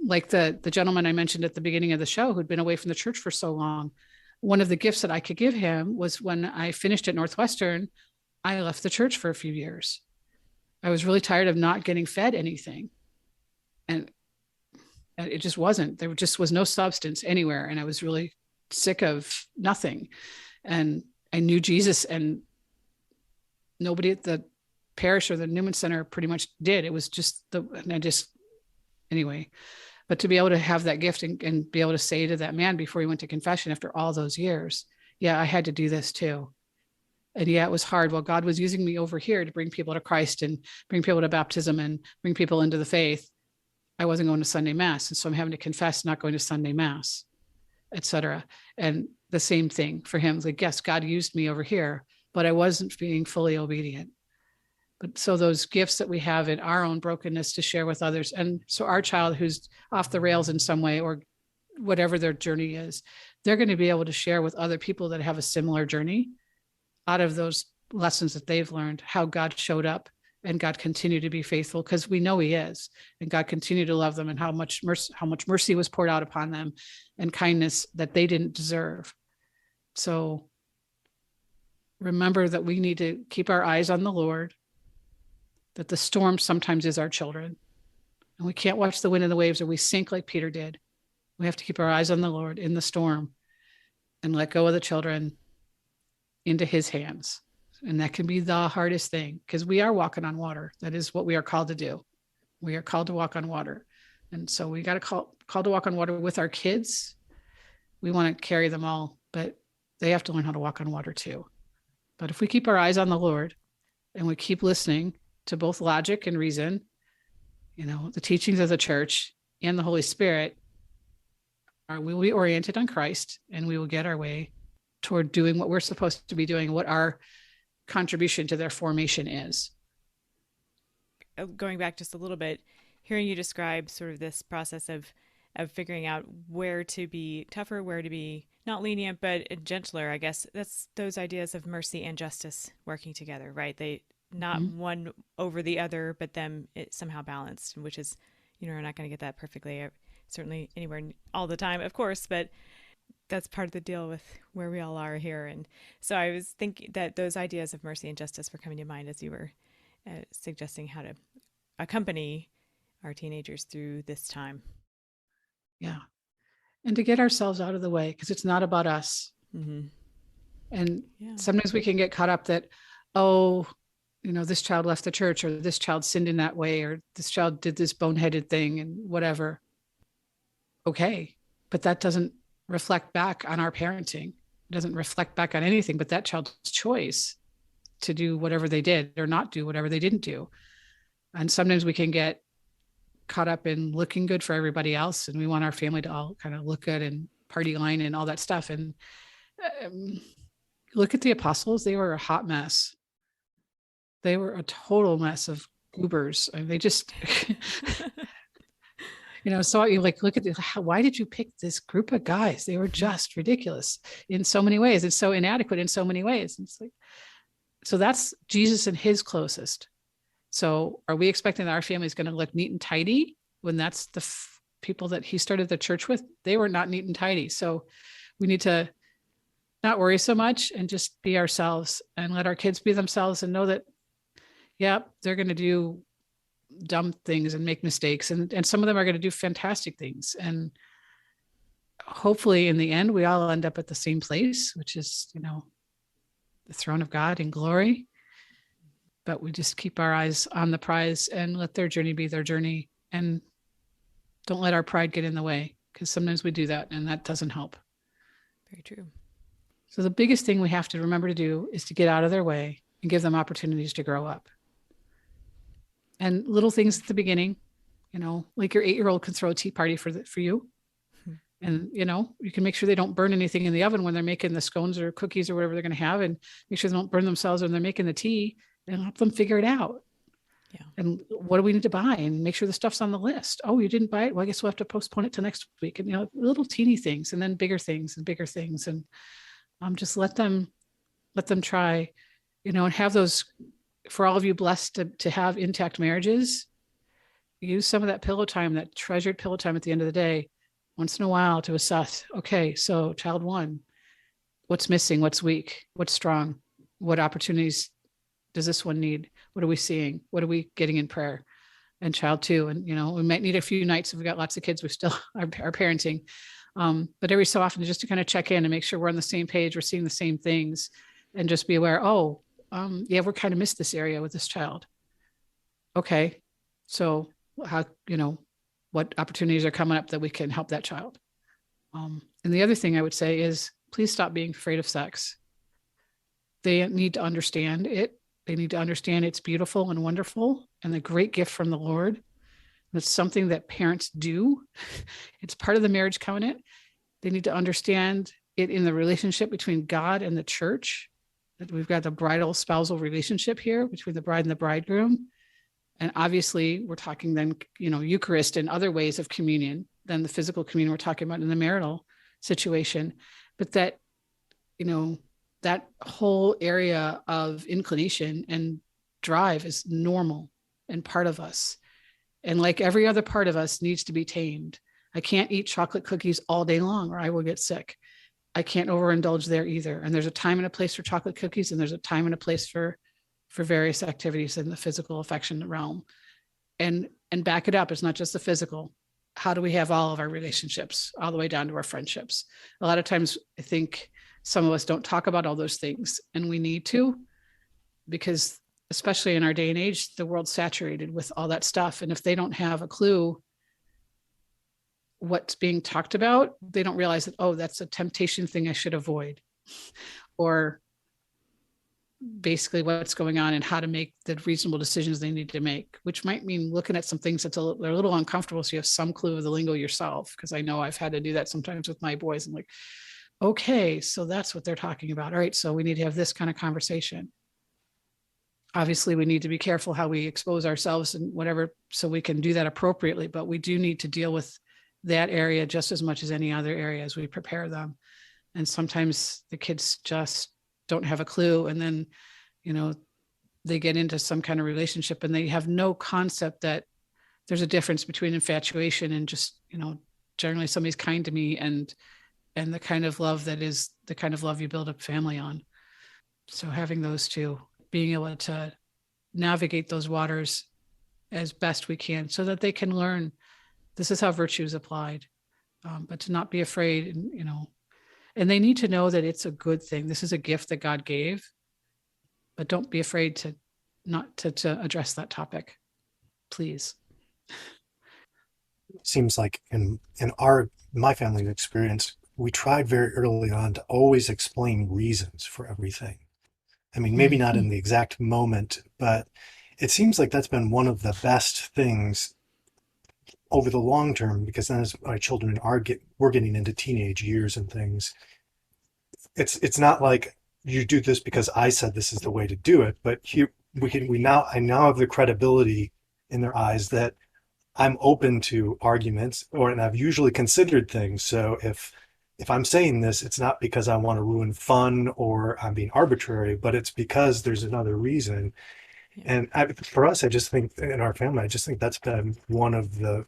[SPEAKER 3] Like the gentleman I mentioned at the beginning of the show who'd been away from the church for so long. One of the gifts that I could give him was when I finished at Northwestern, I left the church for a few years. I was really tired of not getting fed anything. And it just wasn't, there just was no substance anywhere. And I was really sick of nothing. And I knew Jesus, and nobody at the parish or the Newman Center pretty much did. It was just anyway, but to be able to have that gift and be able to say to that man before he went to confession after all those years, yeah, I had to do this too. And yeah, it was hard. Well, God was using me over here to bring people to Christ and bring people to baptism and bring people into the faith. I wasn't going to Sunday Mass. And so I'm having to confess not going to Sunday Mass, etc. And the same thing for him. Like, yes, God used me over here, but I wasn't being fully obedient. But so those gifts that we have in our own brokenness to share with others. And so our child who's off the rails in some way, or whatever their journey is, they're going to be able to share with other people that have a similar journey out of those lessons that they've learned, how God showed up and God continued to be faithful, because we know he is, and God continued to love them, and how much mercy was poured out upon them, and kindness that they didn't deserve. So remember that we need to keep our eyes on the Lord, that the storm sometimes is our children, and we can't watch the wind and the waves or we sink like Peter did. We have to keep our eyes on the Lord in the storm and let go of the children into his hands. And that can be the hardest thing, because we are walking on water. That is what we are called to do. We are called to walk on water. And so we got to call to walk on water with our kids. We want to carry them all, but they have to learn how to walk on water too. But if we keep our eyes on the Lord and we keep listening to both logic and reason, the teachings of the church and the Holy Spirit, we will be oriented on Christ, and we will get our way toward doing what we're supposed to be doing, what our contribution to their formation is.
[SPEAKER 2] Going back just a little bit, hearing you describe sort of this process of figuring out where to be tougher, where to be not lenient, but gentler, I guess that's those ideas of mercy and justice working together, right? They not one over the other, but them it somehow balanced, which is, we're not going to get that perfectly, certainly anywhere all the time, of course, but that's part of the deal with where we all are here. And so I was thinking that those ideas of mercy and justice were coming to mind as you were suggesting how to accompany our teenagers through this time.
[SPEAKER 3] Yeah. And to get ourselves out of the way, because it's not about us.
[SPEAKER 2] Mm-hmm.
[SPEAKER 3] And sometimes we can get caught up that, oh, this child left the church, or this child sinned in that way, or this child did this boneheaded thing and whatever. Okay. But that doesn't reflect back on our parenting. It doesn't reflect back on anything but that child's choice to do whatever they did or not do whatever they didn't do. And sometimes we can get caught up in looking good for everybody else, and we want our family to all kind of look good and party line and all that stuff. And look at the apostles. They were a hot mess. They were a total mess of goobers. I mean, they just, so you look at why did you pick this group of guys? They were just ridiculous in so many ways. It's so inadequate in so many ways. It's like, so that's Jesus and his closest. So are we expecting that our family is going to look neat and tidy when that's the people that he started the church with? They were not neat and tidy. So we need to not worry so much and just be ourselves and let our kids be themselves and know that, they're going to do dumb things and make mistakes. And some of them are going to do fantastic things. And hopefully in the end, we all end up at the same place, which is, the throne of God in glory. But we just keep our eyes on the prize and let their journey be their journey. And don't let our pride get in the way, because sometimes we do that and that doesn't help.
[SPEAKER 2] Very true.
[SPEAKER 3] So the biggest thing we have to remember to do is to get out of their way and give them opportunities to grow up. And little things at the beginning, like your 8-year-old can throw a tea party for you. And, you can make sure they don't burn anything in the oven when they're making the scones or cookies or whatever they're going to have, and make sure they don't burn themselves when they're making the tea, and help them figure it out.
[SPEAKER 2] Yeah.
[SPEAKER 3] And what do we need to buy, and make sure the stuff's on the list. Oh, you didn't buy it? Well, I guess we'll have to postpone it to next week. And, little teeny things, and then bigger things and bigger things. And just let them try, and have those, for all of you blessed to have intact marriages, use some of that pillow time, that treasured pillow time at the end of the day, once in a while, to assess, okay, so child 1, what's missing? What's weak? What's strong? What opportunities does this one need? What are we seeing? What are we getting in prayer? And child 2, and, we might need a few nights if we've got lots of kids, we still are parenting. But every so often, just to kind of check in and make sure we're on the same page, we're seeing the same things, and just be aware, we're kind of missed this area with this child. Okay. So how, what opportunities are coming up that we can help that child? And the other thing I would say is, please stop being afraid of sex. They need to understand it. They need to understand it's beautiful and wonderful and a great gift from the Lord. It's something that parents do. It's part of the marriage covenant. They need to understand it in the relationship between God and the church, that we've got the bridal spousal relationship here between the bride and the bridegroom. And obviously we're talking then, Eucharist and other ways of communion than the physical communion we're talking about in the marital situation. But that, that whole area of inclination and drive is normal and part of us. And like every other part of us needs to be tamed. I can't eat chocolate cookies all day long or I will get sick. I can't overindulge there either. And there's a time and a place for chocolate cookies, and there's a time and a place for various activities in the physical affection realm. And back it up. It's not just the physical. How do we have all of our relationships all the way down to our friendships? A lot of times I think some of us don't talk about all those things, and we need to, because especially in our day and age, the world's saturated with all that stuff. And if they don't have a clue what's being talked about, they don't realize that, that's a temptation thing I should avoid, or basically what's going on and how to make the reasonable decisions they need to make, which might mean looking at some things they're a little uncomfortable. So you have some clue of the lingo yourself. Cause I know I've had to do that sometimes with my boys. I'm like, okay, so that's what they're talking about. All right, so we need to have this kind of conversation. Obviously, we need to be careful how we expose ourselves and whatever, so we can do that appropriately. But we do need to deal with that area just as much as any other area as we prepare them. And sometimes the kids just don't have a clue. And then, they get into some kind of relationship and they have no concept that there's a difference between infatuation and just, generally somebody's kind to me and the kind of love that is the kind of love you build a family on. So having those two, being able to navigate those waters as best we can so that they can learn this is how virtue is applied, but to not be afraid, and they need to know that it's a good thing. This is a gift that God gave, but don't be afraid to not to address that topic, please.
[SPEAKER 1] Seems like in my family experience, we tried very early on to always explain reasons for everything. I mean, maybe not in the exact moment, but it seems like that's been one of the best things over the long term, because then as our children we're getting into teenage years and things, it's not like you do this because I said this is the way to do it, but I now have the credibility in their eyes that I'm open to arguments, and I've usually considered things. So if I'm saying this, it's not because I want to ruin fun or I'm being arbitrary, but it's because there's another reason. Yeah. And for us, I just think in our family, I just think that's been one of the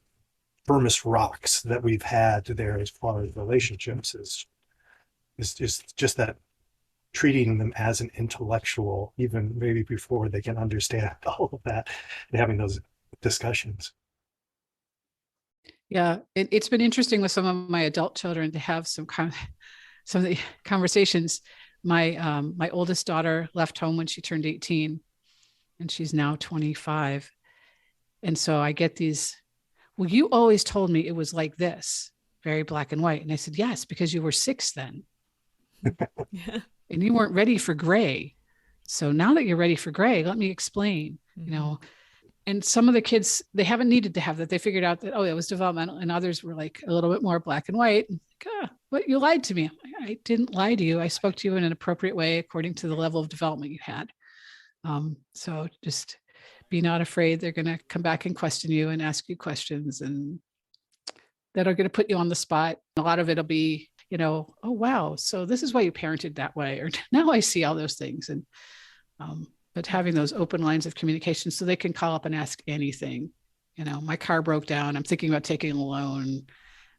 [SPEAKER 1] firmest rocks that we've had there as far as relationships is just that treating them as an intellectual, even maybe before they can understand all of that, and having those discussions.
[SPEAKER 3] Yeah, it's been interesting with some of my adult children to have some of the conversations. My oldest daughter left home when she turned 18, and she's now 25. And so I get these, well, you always told me it was like this, very black and white. And I said, yes, because you were 6 then. Yeah. And you weren't ready for gray. So now that you're ready for gray, let me explain, And some of the kids, they haven't needed to have that. They figured out that, it was developmental. And others were like a little bit more black and white. But you lied to me. I didn't lie to you. I spoke to you in an appropriate way according to the level of development you had. So just be not afraid. They're going to come back and question you and ask you questions, and that are going to put you on the spot. A lot of it'll be, oh, wow, so this is why you parented that way. Or now I see all those things. And but having those open lines of communication so they can call up and ask anything. My car broke down. I'm thinking about taking a loan.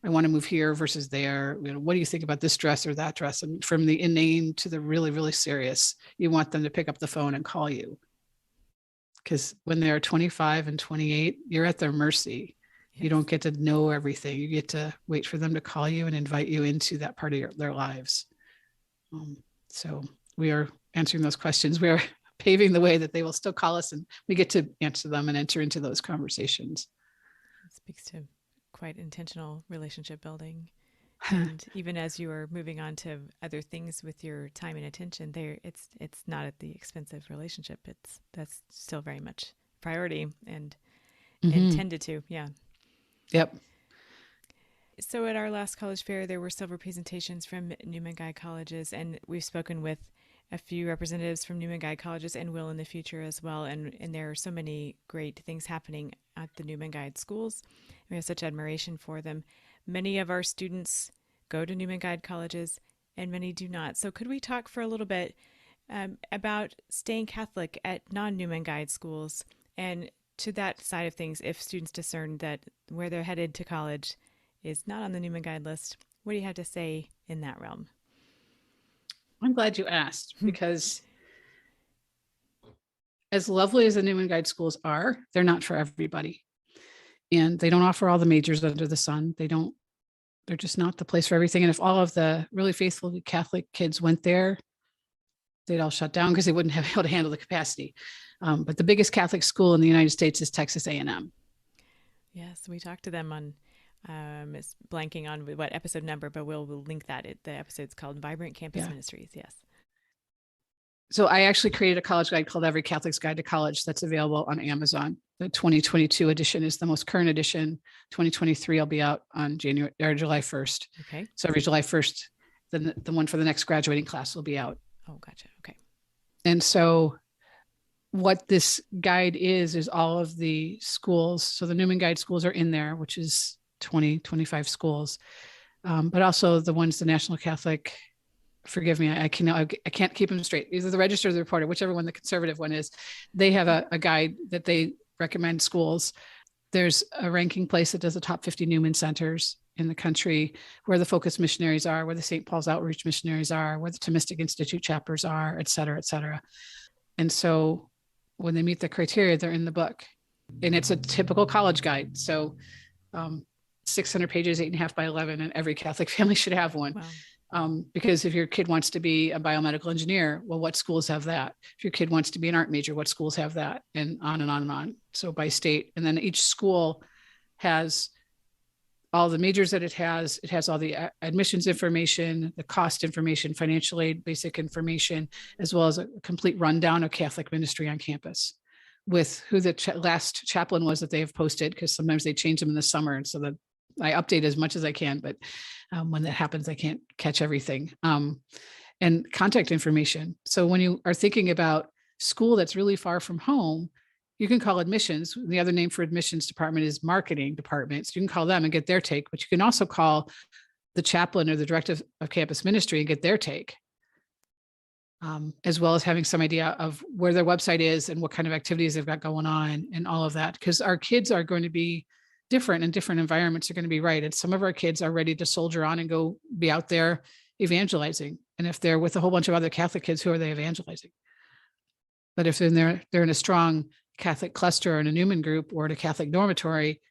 [SPEAKER 3] I want to move here versus there. What do you think about this dress or that dress? And from the inane to the really, really serious, you want them to pick up the phone and call you. Because when they're 25 and 28, you're at their mercy. Yes. You don't get to know everything. You get to wait for them to call you and invite you into that part of their lives. So we are answering those questions. We are paving the way that they will still call us, and we get to answer them and enter into those conversations.
[SPEAKER 2] It speaks to quite intentional relationship building. And even as you are moving on to other things with your time and attention there, it's not at the expense of relationship. That's still very much priority and tended to. Yeah.
[SPEAKER 3] Yep.
[SPEAKER 2] So at our last college fair, there were several presentations from Newman Guide colleges, and we've spoken with a few representatives from Newman Guide colleges and will in the future as well. And there are so many great things happening at the Newman Guide schools. We have such admiration for them. Many of our students go to Newman Guide colleges and many do not. So could we talk for a little bit about staying Catholic at non-Newman Guide schools, and to that side of things, if students discern that where they're headed to college is not on the Newman Guide list, what do you have to say in that realm?
[SPEAKER 3] I'm glad you asked, because as lovely as the Newman Guide schools are, they're not for everybody. And they don't offer all the majors under the sun. They're just not the place for everything. And if all of the really faithful Catholic kids went there, they'd all shut down because they wouldn't have been able to handle the capacity. But the biggest Catholic school in the United States is Texas A&M.
[SPEAKER 2] Yes, we talked to them on, it's blanking on what episode number, but we'll link that. The episode's called Vibrant Campus Ministries. Yes.
[SPEAKER 3] So I actually created a college guide called Every Catholic's Guide to College that's available on Amazon. The 2022 edition is the most current edition. 2023 will be out on July 1st.
[SPEAKER 2] Okay.
[SPEAKER 3] So every July 1st, then the one for the next graduating class will be out.
[SPEAKER 2] Oh, gotcha. Okay.
[SPEAKER 3] And so what this guide is all of the schools. So the Newman Guide schools are in there, which is 25 schools. But also the ones, the National Catholic, forgive me, I can't keep them straight. Either the Register or the Reporter, whichever one the conservative one is, they have a guide that they recommend schools. There's a ranking place that does the top 50 Newman centers in the country, where the Focus missionaries are, where the St. Paul's Outreach missionaries are, where the Thomistic Institute chapters are, et cetera, et cetera. And so when they meet the criteria, they're in the book. And it's a typical college guide. So 600 pages, 8.5 by 11, and every Catholic family should have one. Wow. Because if your kid wants to be a biomedical engineer, well, what schools have that? If your kid wants to be an art major, what schools have that? And on and on and on. So by state. And then each school has all the majors that it has all the admissions information, the cost information, financial aid, basic information, as well as a complete rundown of Catholic ministry on campus with who the last chaplain was that they have posted, because sometimes they change them in the summer. And so that I update as much as I can, but when that happens, I can't catch everything. And contact information. So when you are thinking about school that's really far from home, you can call admissions. The other name for admissions department is marketing department. So you can call them and get their take, but you can also call the chaplain or the director of campus ministry and get their take, as well as having some idea of where their website is and what kind of activities they've got going on and all of that. Because our kids are going to be different and different environments are going to be right. And some of our kids are ready to soldier on and go be out there evangelizing. And if they're with a whole bunch of other Catholic kids, who are they evangelizing? But if they're in a strong Catholic cluster or in a Newman group or in a Catholic dormitory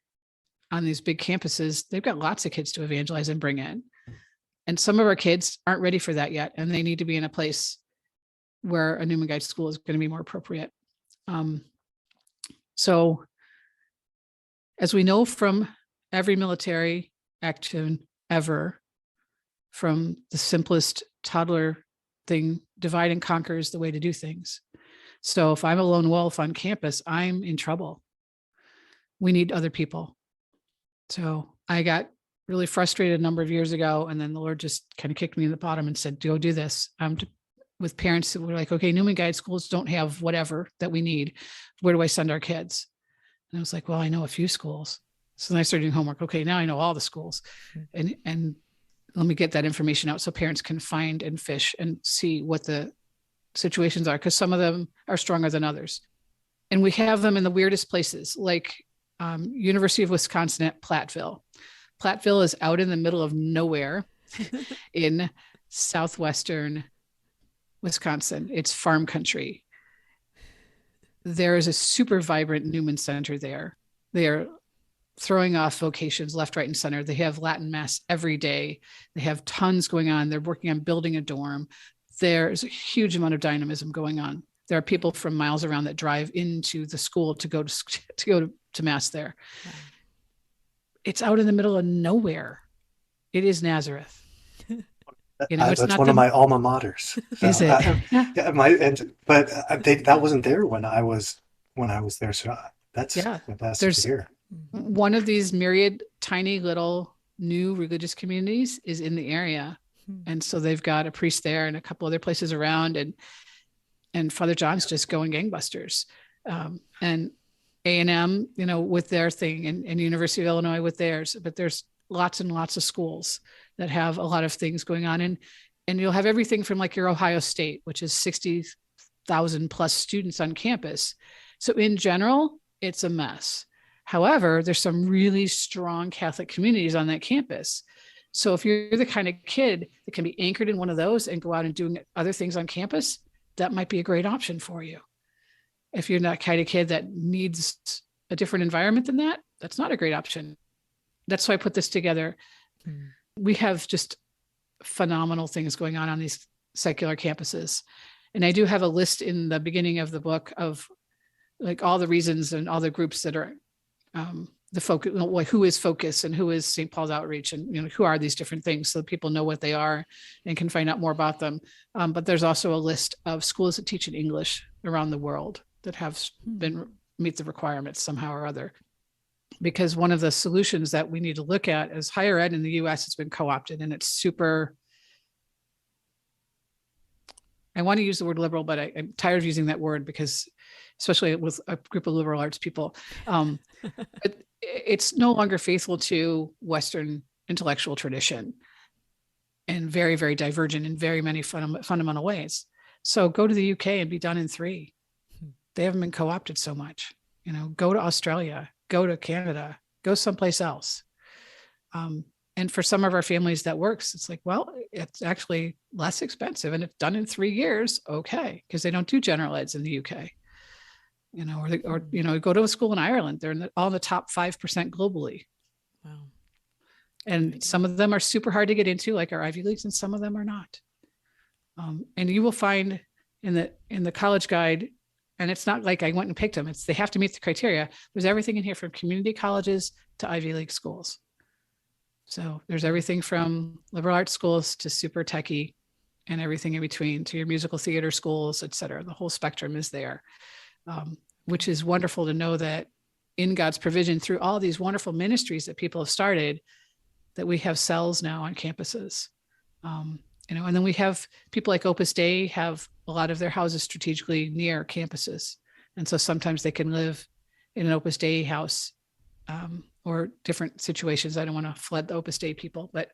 [SPEAKER 3] on these big campuses, they've got lots of kids to evangelize and bring in. And some of our kids aren't ready for that yet. And they need to be in a place where a Newman Guide school is going to be more appropriate. So as we know from every military action ever, from the simplest toddler thing, divide and conquer is the way to do things. So if I'm a lone wolf on campus, I'm in trouble. We need other people. So I got really frustrated a number of years ago, and then the Lord just kind of kicked me in the bottom and said, go do this. With parents that were like, okay, Newman Guide schools don't have whatever that we need. Where do I send our kids? And I was like, well, I know a few schools. So then I started doing homework. Okay, now I know all the schools. And let me get that information out so parents can find and fish and see what the situations are, because some of them are stronger than others. And we have them in the weirdest places, like University of Wisconsin at Platteville. Platteville is out in the middle of nowhere in southwestern Wisconsin. It's farm country. There is a super vibrant Newman Center there. They are throwing off vocations left, right, and center. They have Latin Mass every day. They have tons going on. They're working on building a dorm. There's a huge amount of dynamism going on. There are people from miles around that drive into the school to go to Mass there. Wow. It's out in the middle of nowhere. It is Nazareth.
[SPEAKER 1] That's one of my alma maters. So
[SPEAKER 3] is it?
[SPEAKER 1] That wasn't there when I was there. So that's fantastic to hear.
[SPEAKER 3] One of these myriad tiny little new religious communities is in the area. And so they've got a priest there and a couple other places around, and Father John's just going gangbusters. And A&M, with their thing, and University of Illinois with theirs, but there's lots and lots of schools that have a lot of things going on. And you'll have everything from like your Ohio State, which is 60,000 plus students on campus. So in general, it's a mess. However, there's some really strong Catholic communities on that campus. So if you're the kind of kid that can be anchored in one of those and go out and doing other things on campus, that might be a great option for you. If you're that kind of kid that needs a different environment than that, that's not a great option. That's why I put this together. We have just phenomenal things going on these secular campuses. And I do have a list in the beginning of the book of like all the reasons and all the groups that are the focus, who is Focus and who is St. Paul's Outreach, and who are these different things, so people know what they are and can find out more about them. But there's also a list of schools that teach in English around the world that have meet the requirements somehow or other. Because one of the solutions that we need to look at is higher ed in the US has been co-opted, and it's super I want to use the word liberal, but I'm tired of using that word because, especially with a group of liberal arts people, but it's no longer faithful to Western intellectual tradition and very, very divergent in very many fundamental ways. So go to the UK and be done in 3. They haven't been co-opted so much. Go to Australia, go to Canada, go someplace else. And for some of our families that works, it's like, well, it's actually less expensive and it's done in 3 years. Okay. Because they don't do general eds in the UK, or go to a school in Ireland. They're all in the top 5% globally.
[SPEAKER 2] Wow.
[SPEAKER 3] And some of them are super hard to get into, like our Ivy Leagues, and some of them are not. And you will find in the college guide, and it's not like I went and picked them, they have to meet the criteria. There's everything in here from community colleges to Ivy League schools. So there's everything from liberal arts schools to super techie and everything in between, to your musical theater schools, et cetera. The whole spectrum is there, which is wonderful to know that in God's provision through all these wonderful ministries that people have started, that we have cells now on campuses. And then we have people like Opus Dei have a lot of their houses strategically near campuses. And so sometimes they can live in an Opus Dei house, or different situations. I don't want to flood the Opus Dei people, but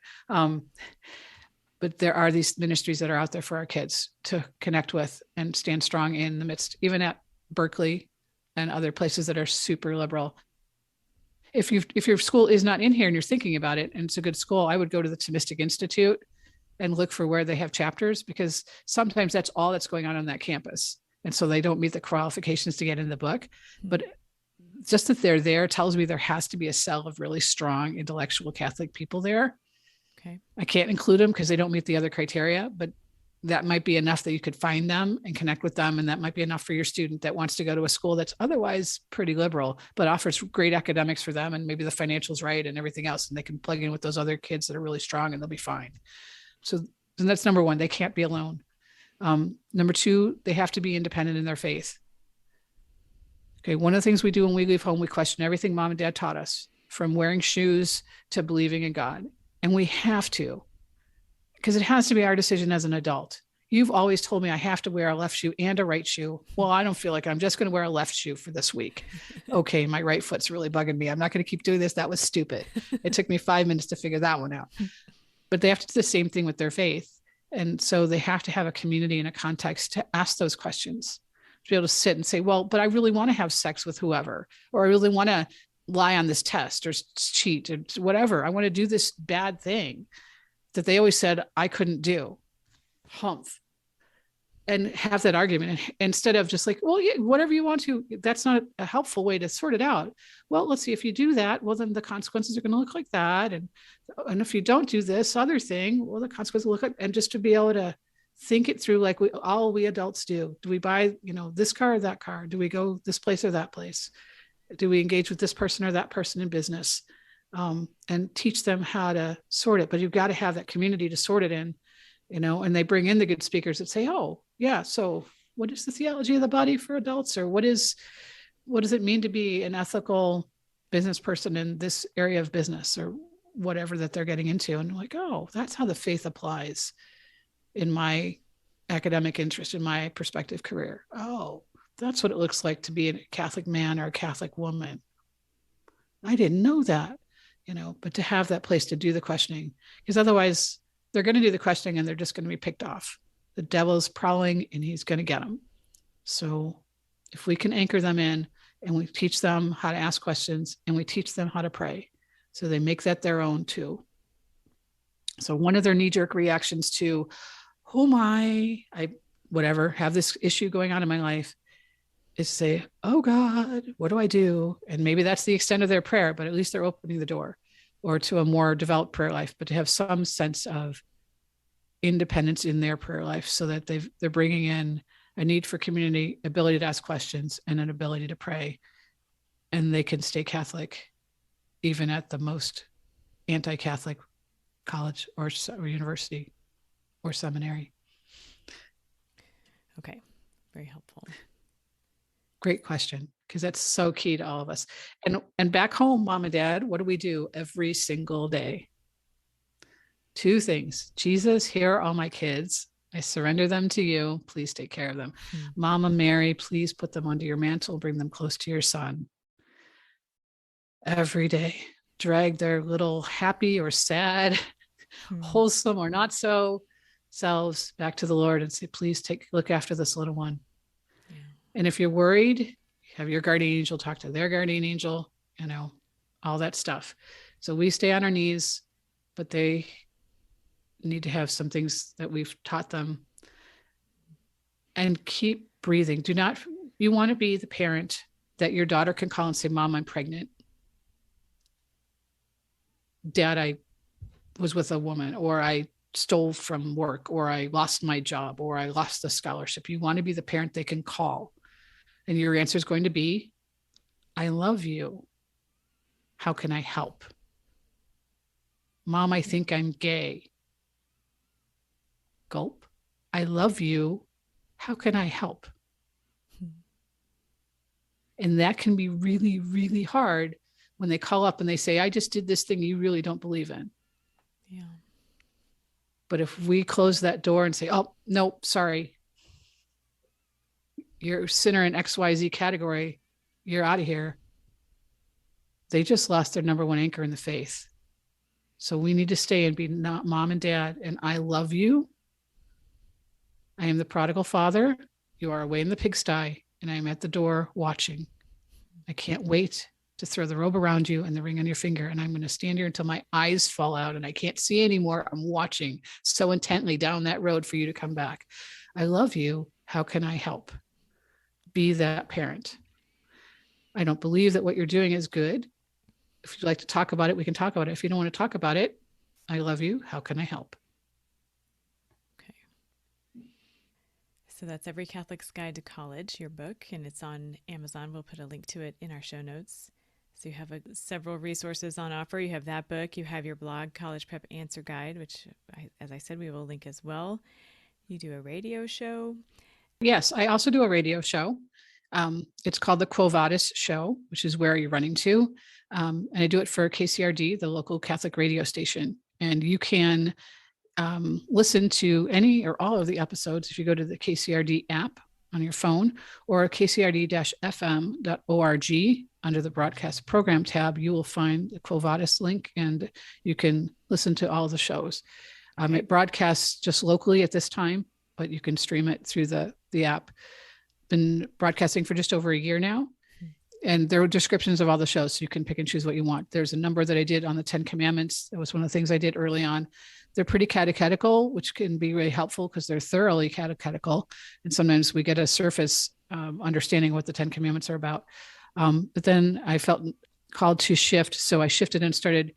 [SPEAKER 3] there are these ministries that are out there for our kids to connect with and stand strong in the midst, even at Berkeley and other places that are super liberal. If your school is not in here and you're thinking about it and it's a good school, I would go to the Thomistic Institute and look for where they have chapters, because sometimes that's all that's going on that campus. And so they don't meet the qualifications to get in the book, but just that they're there tells me there has to be a cell of really strong intellectual Catholic people there.
[SPEAKER 2] Okay.
[SPEAKER 3] I can't include them because they don't meet the other criteria, but that might be enough that you could find them and connect with them. And that might be enough for your student that wants to go to a school that's otherwise pretty liberal, but offers great academics for them. And maybe the financial's right and everything else. And they can plug in with those other kids that are really strong and they'll be fine. So that's number one, they can't be alone. Number two, they have to be independent in their faith. Okay. One of the things we do when we leave home, we question everything mom and dad taught us, from wearing shoes to believing in God. And we have to, because it has to be our decision as an adult. You've always told me I have to wear a left shoe and a right shoe. Well, I don't feel like I'm just going to wear a left shoe for this week. Okay. My right foot's really bugging me. I'm not going to keep doing this. That was stupid. It took me 5 minutes to figure that one out. But they have to do the same thing with their faith. And so they have to have a community and a context to ask those questions, to be able to sit and say, well, but I really want to have sex with whoever, or I really want to lie on this test or cheat or whatever. I want to do this bad thing that they always said I couldn't do. Humph. And have that argument instead of just like, well, yeah, whatever you want to. That's not a helpful way to sort it out. Well, let's see, if you do that, well, then the consequences are going to look like that. And if you don't do this other thing, well, the consequences will look like, and just to be able to think it through like we adults do. Do we buy, this car or that car? Do we go this place or that place? Do we engage with this person or that person in business? And teach them how to sort it. But you've got to have that community to sort it in, and they bring in the good speakers that say, oh, yeah, so what is the theology of the body for adults? Or what does it mean to be an ethical business person in this area of business, or whatever that they're getting into? And like, oh, that's how the faith applies in my academic interest, in my prospective career. Oh, that's what it looks like to be a Catholic man or a Catholic woman. I didn't know that, but to have that place to do the questioning, because otherwise they're going to do the questioning and they're just going to be picked off. The devil's prowling and he's going to get them. So if we can anchor them in and we teach them how to ask questions and we teach them how to pray, so they make that their own too. So one of their knee-jerk reactions to, oh my, I whatever, have this issue going on in my life, is say, oh God, what do I do? And maybe that's the extent of their prayer, but at least they're opening the door, or to a more developed prayer life, but to have some sense of independence in their prayer life, so that they're bringing in a need for community, ability to ask questions, and an ability to pray. And they can stay Catholic even at the most anti-Catholic college or university or seminary.
[SPEAKER 2] Okay. Very helpful.
[SPEAKER 3] Great question, because that's so key to all of us. And back home, mom and dad, what do we do every single day? 2 things. Jesus, here are all my kids. I surrender them to you. Please take care of them. Mama Mary, please put them under your mantle, bring them close to your son. Every day, drag their little happy or sad, wholesome or not so selves back to the Lord and say, please look after this little one. Yeah. And if you're worried, have your guardian angel talk to their guardian angel, all that stuff. So we stay on our knees, but they need to have some things that we've taught them, and keep breathing. You want to be the parent that your daughter can call and say, Mom, I'm pregnant. Dad, I was with a woman, or I stole from work, or I lost my job, or I lost the scholarship. You want to be the parent they can call. And your answer is going to be, I love you. How can I help? Mom, I think I'm gay. Gulp. I love you. How can I help? And that can be really, really hard when they call up and they say, I just did this thing you really don't believe in. Yeah. But if we close that door and say, oh, no, sorry, you're a sinner in XYZ category, you're out of here. They just lost their number one anchor in the faith. So we need to stay and be not mom and dad. And I love you. I am the prodigal father. You are away in the pigsty, and I am at the door watching. I can't wait to throw the robe around you and the ring on your finger. And I'm going to stand here until my eyes fall out and I can't see anymore. I'm watching so intently down that road for you to come back. I love you. How can I help? Be that parent. I don't believe that what you're doing is good. If you'd like to talk about it, we can talk about it. If you don't want to talk about it, I love you. How can I help?
[SPEAKER 2] Okay. So that's Every Catholic's Guide to College, your book, and it's on Amazon. We'll put a link to it in our show notes. So you have several resources on offer. You have that book. You have your blog, College Prep Answer Guide, which, as I said, we will link as well. You do a radio show.
[SPEAKER 3] Yes, I also do a radio show. It's called the Quo Vadis Show, which is where you're running to. And I do it for KCRD, the local Catholic radio station. And you can listen to any or all of the episodes if you go to the KCRD app on your phone, or kcrd-fm.org. Under the broadcast program tab, you will find the Quo Vadis link, and you can listen to all the shows. It broadcasts just locally at this time, but you can stream it through the app. Been broadcasting for just over a year now. And there are descriptions of all the shows, so you can pick and choose what you want. There's a number that I did on the 10 Commandments. That was one of the things I did early on. They're pretty catechetical, which can be really helpful because they're thoroughly catechetical. And sometimes we get a surface understanding what the 10 Commandments are about. But then I felt called to shift. So I shifted and started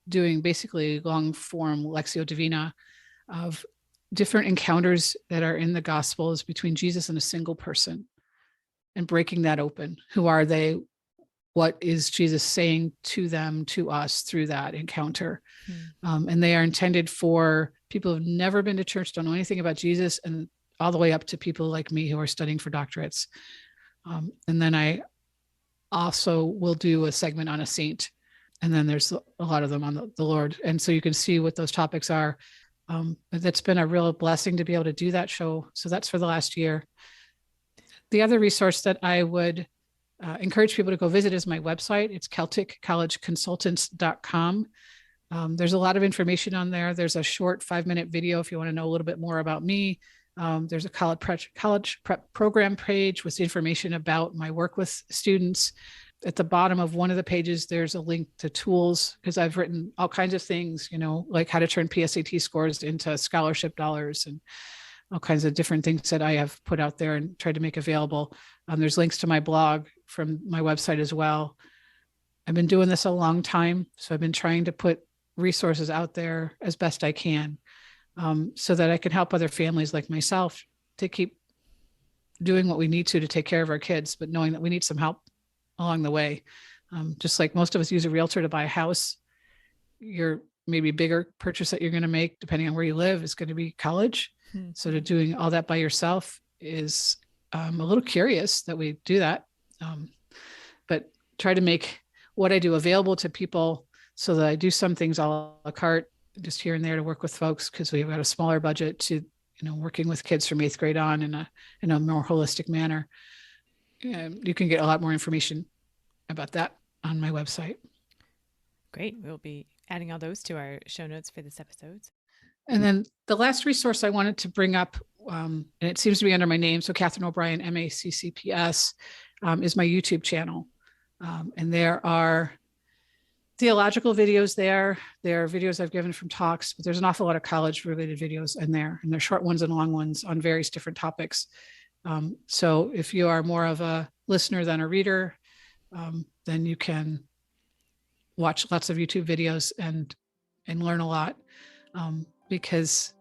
[SPEAKER 3] doing basically long form Lectio Divina of different encounters that are in the Gospels between Jesus and a single person, and breaking that open. Who are they? What is Jesus saying to them, to us through that encounter? And they are intended for people who've never been to church, don't know anything about Jesus, and all the way up to people like me who are studying for doctorates. And then I also will do a segment on a saint. And then there's a lot of them on the Lord. And so you can see what those topics are. That's been a real blessing to be able to do that show. So that's for the last year. The other resource that I would encourage people to go visit is my website. It's CelticCollegeConsultants.com. There's a lot of information on there. There's a short 5-minute video if you want to know a little bit more about me. There's a college prep program page with information about my work with students. At the bottom of one of the pages, there's a link to tools, because I've written all kinds of things, like how to turn PSAT scores into scholarship dollars and all kinds of different things that I have put out there and tried to make available. There's links to my blog from my website as well. I've been doing this a long time, so I've been trying to put resources out there as best I can, so that I can help other families like myself to keep doing what we need to take care of our kids, but knowing that we need some help along the way. Just like most of us use a realtor to buy a house, your maybe bigger purchase that you're going to make, depending on where you live, is going to be college. So to doing all that by yourself is a little curious that we do that, but try to make what I do available to people so that I do some things a la carte, just here and there to work with folks, because we've got a smaller budget, to working with kids from 8th grade on in a more holistic manner. You can get a lot more information about that on my website.
[SPEAKER 2] Great. We'll be adding all those to our show notes for this episode.
[SPEAKER 3] And then the last resource I wanted to bring up, and it seems to be under my name, so Katherine O'Brien, MACCPS, is my YouTube channel. And there are theological videos there. There are videos I've given from talks, but there's an awful lot of college-related videos in there, and they're short ones and long ones on various different topics. So if you are more of a listener than a reader, then you can watch lots of YouTube videos and learn a lot. Because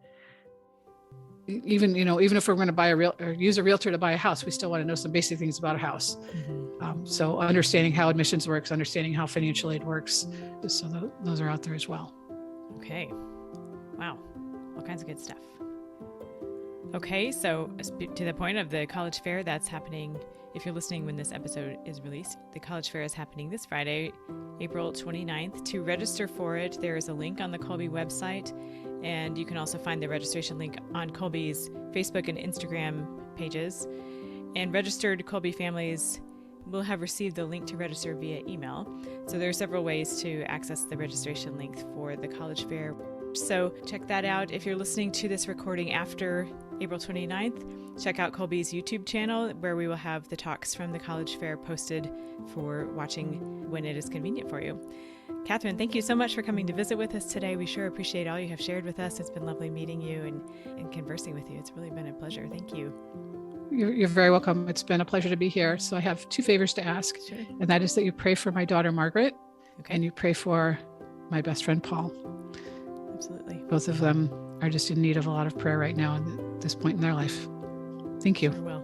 [SPEAKER 3] even if we're going to use a realtor to buy a house, we still want to know some basic things about a house. Mm-hmm. So understanding how admissions works, understanding how financial aid works. So those are out there as well.
[SPEAKER 2] Okay. Wow. All kinds of good stuff. Okay. So to the point of the college fair that's happening, if you're listening when this episode is released, the college fair is happening this Friday, April 29th. To register for it, there is a link on the Kolbe website. And you can also find the registration link on Kolbe's Facebook and Instagram pages. And registered Kolbe families will have received the link to register via email. So there are several ways to access the registration link for the college fair. So check that out. If you're listening to this recording after April 29th, check out Kolbe's YouTube channel, where we will have the talks from the college fair posted for watching when it is convenient for you. Katherine, thank you so much for coming to visit with us today. We sure appreciate all you have shared with us. It's been lovely meeting you and conversing with you. It's really been a pleasure. Thank you.
[SPEAKER 3] You're very welcome. It's been a pleasure to be here. So I have 2 favors to ask,
[SPEAKER 2] Sure.
[SPEAKER 3] And that is that you pray for my daughter, Margaret,
[SPEAKER 2] Okay.
[SPEAKER 3] and you pray for my best friend, Paul.
[SPEAKER 2] Absolutely.
[SPEAKER 3] Both of them are just in need of a lot of prayer right now at this point in their life. Thank you.
[SPEAKER 2] Sure will.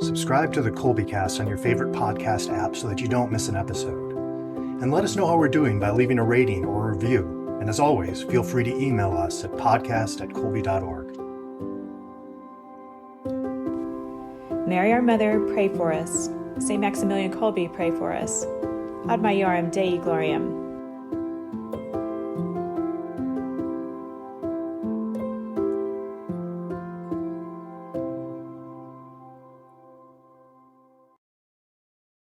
[SPEAKER 1] Subscribe to the Kolbe Cast on your favorite podcast app so that you don't miss an episode. And let us know how we're doing by leaving a rating or a review. And as always, feel free to email us at podcast@kolbe.org.
[SPEAKER 4] Mary, our Mother, pray for us. St. Maximilian Kolbe, pray for us. Ad Maiorum Dei Gloriam.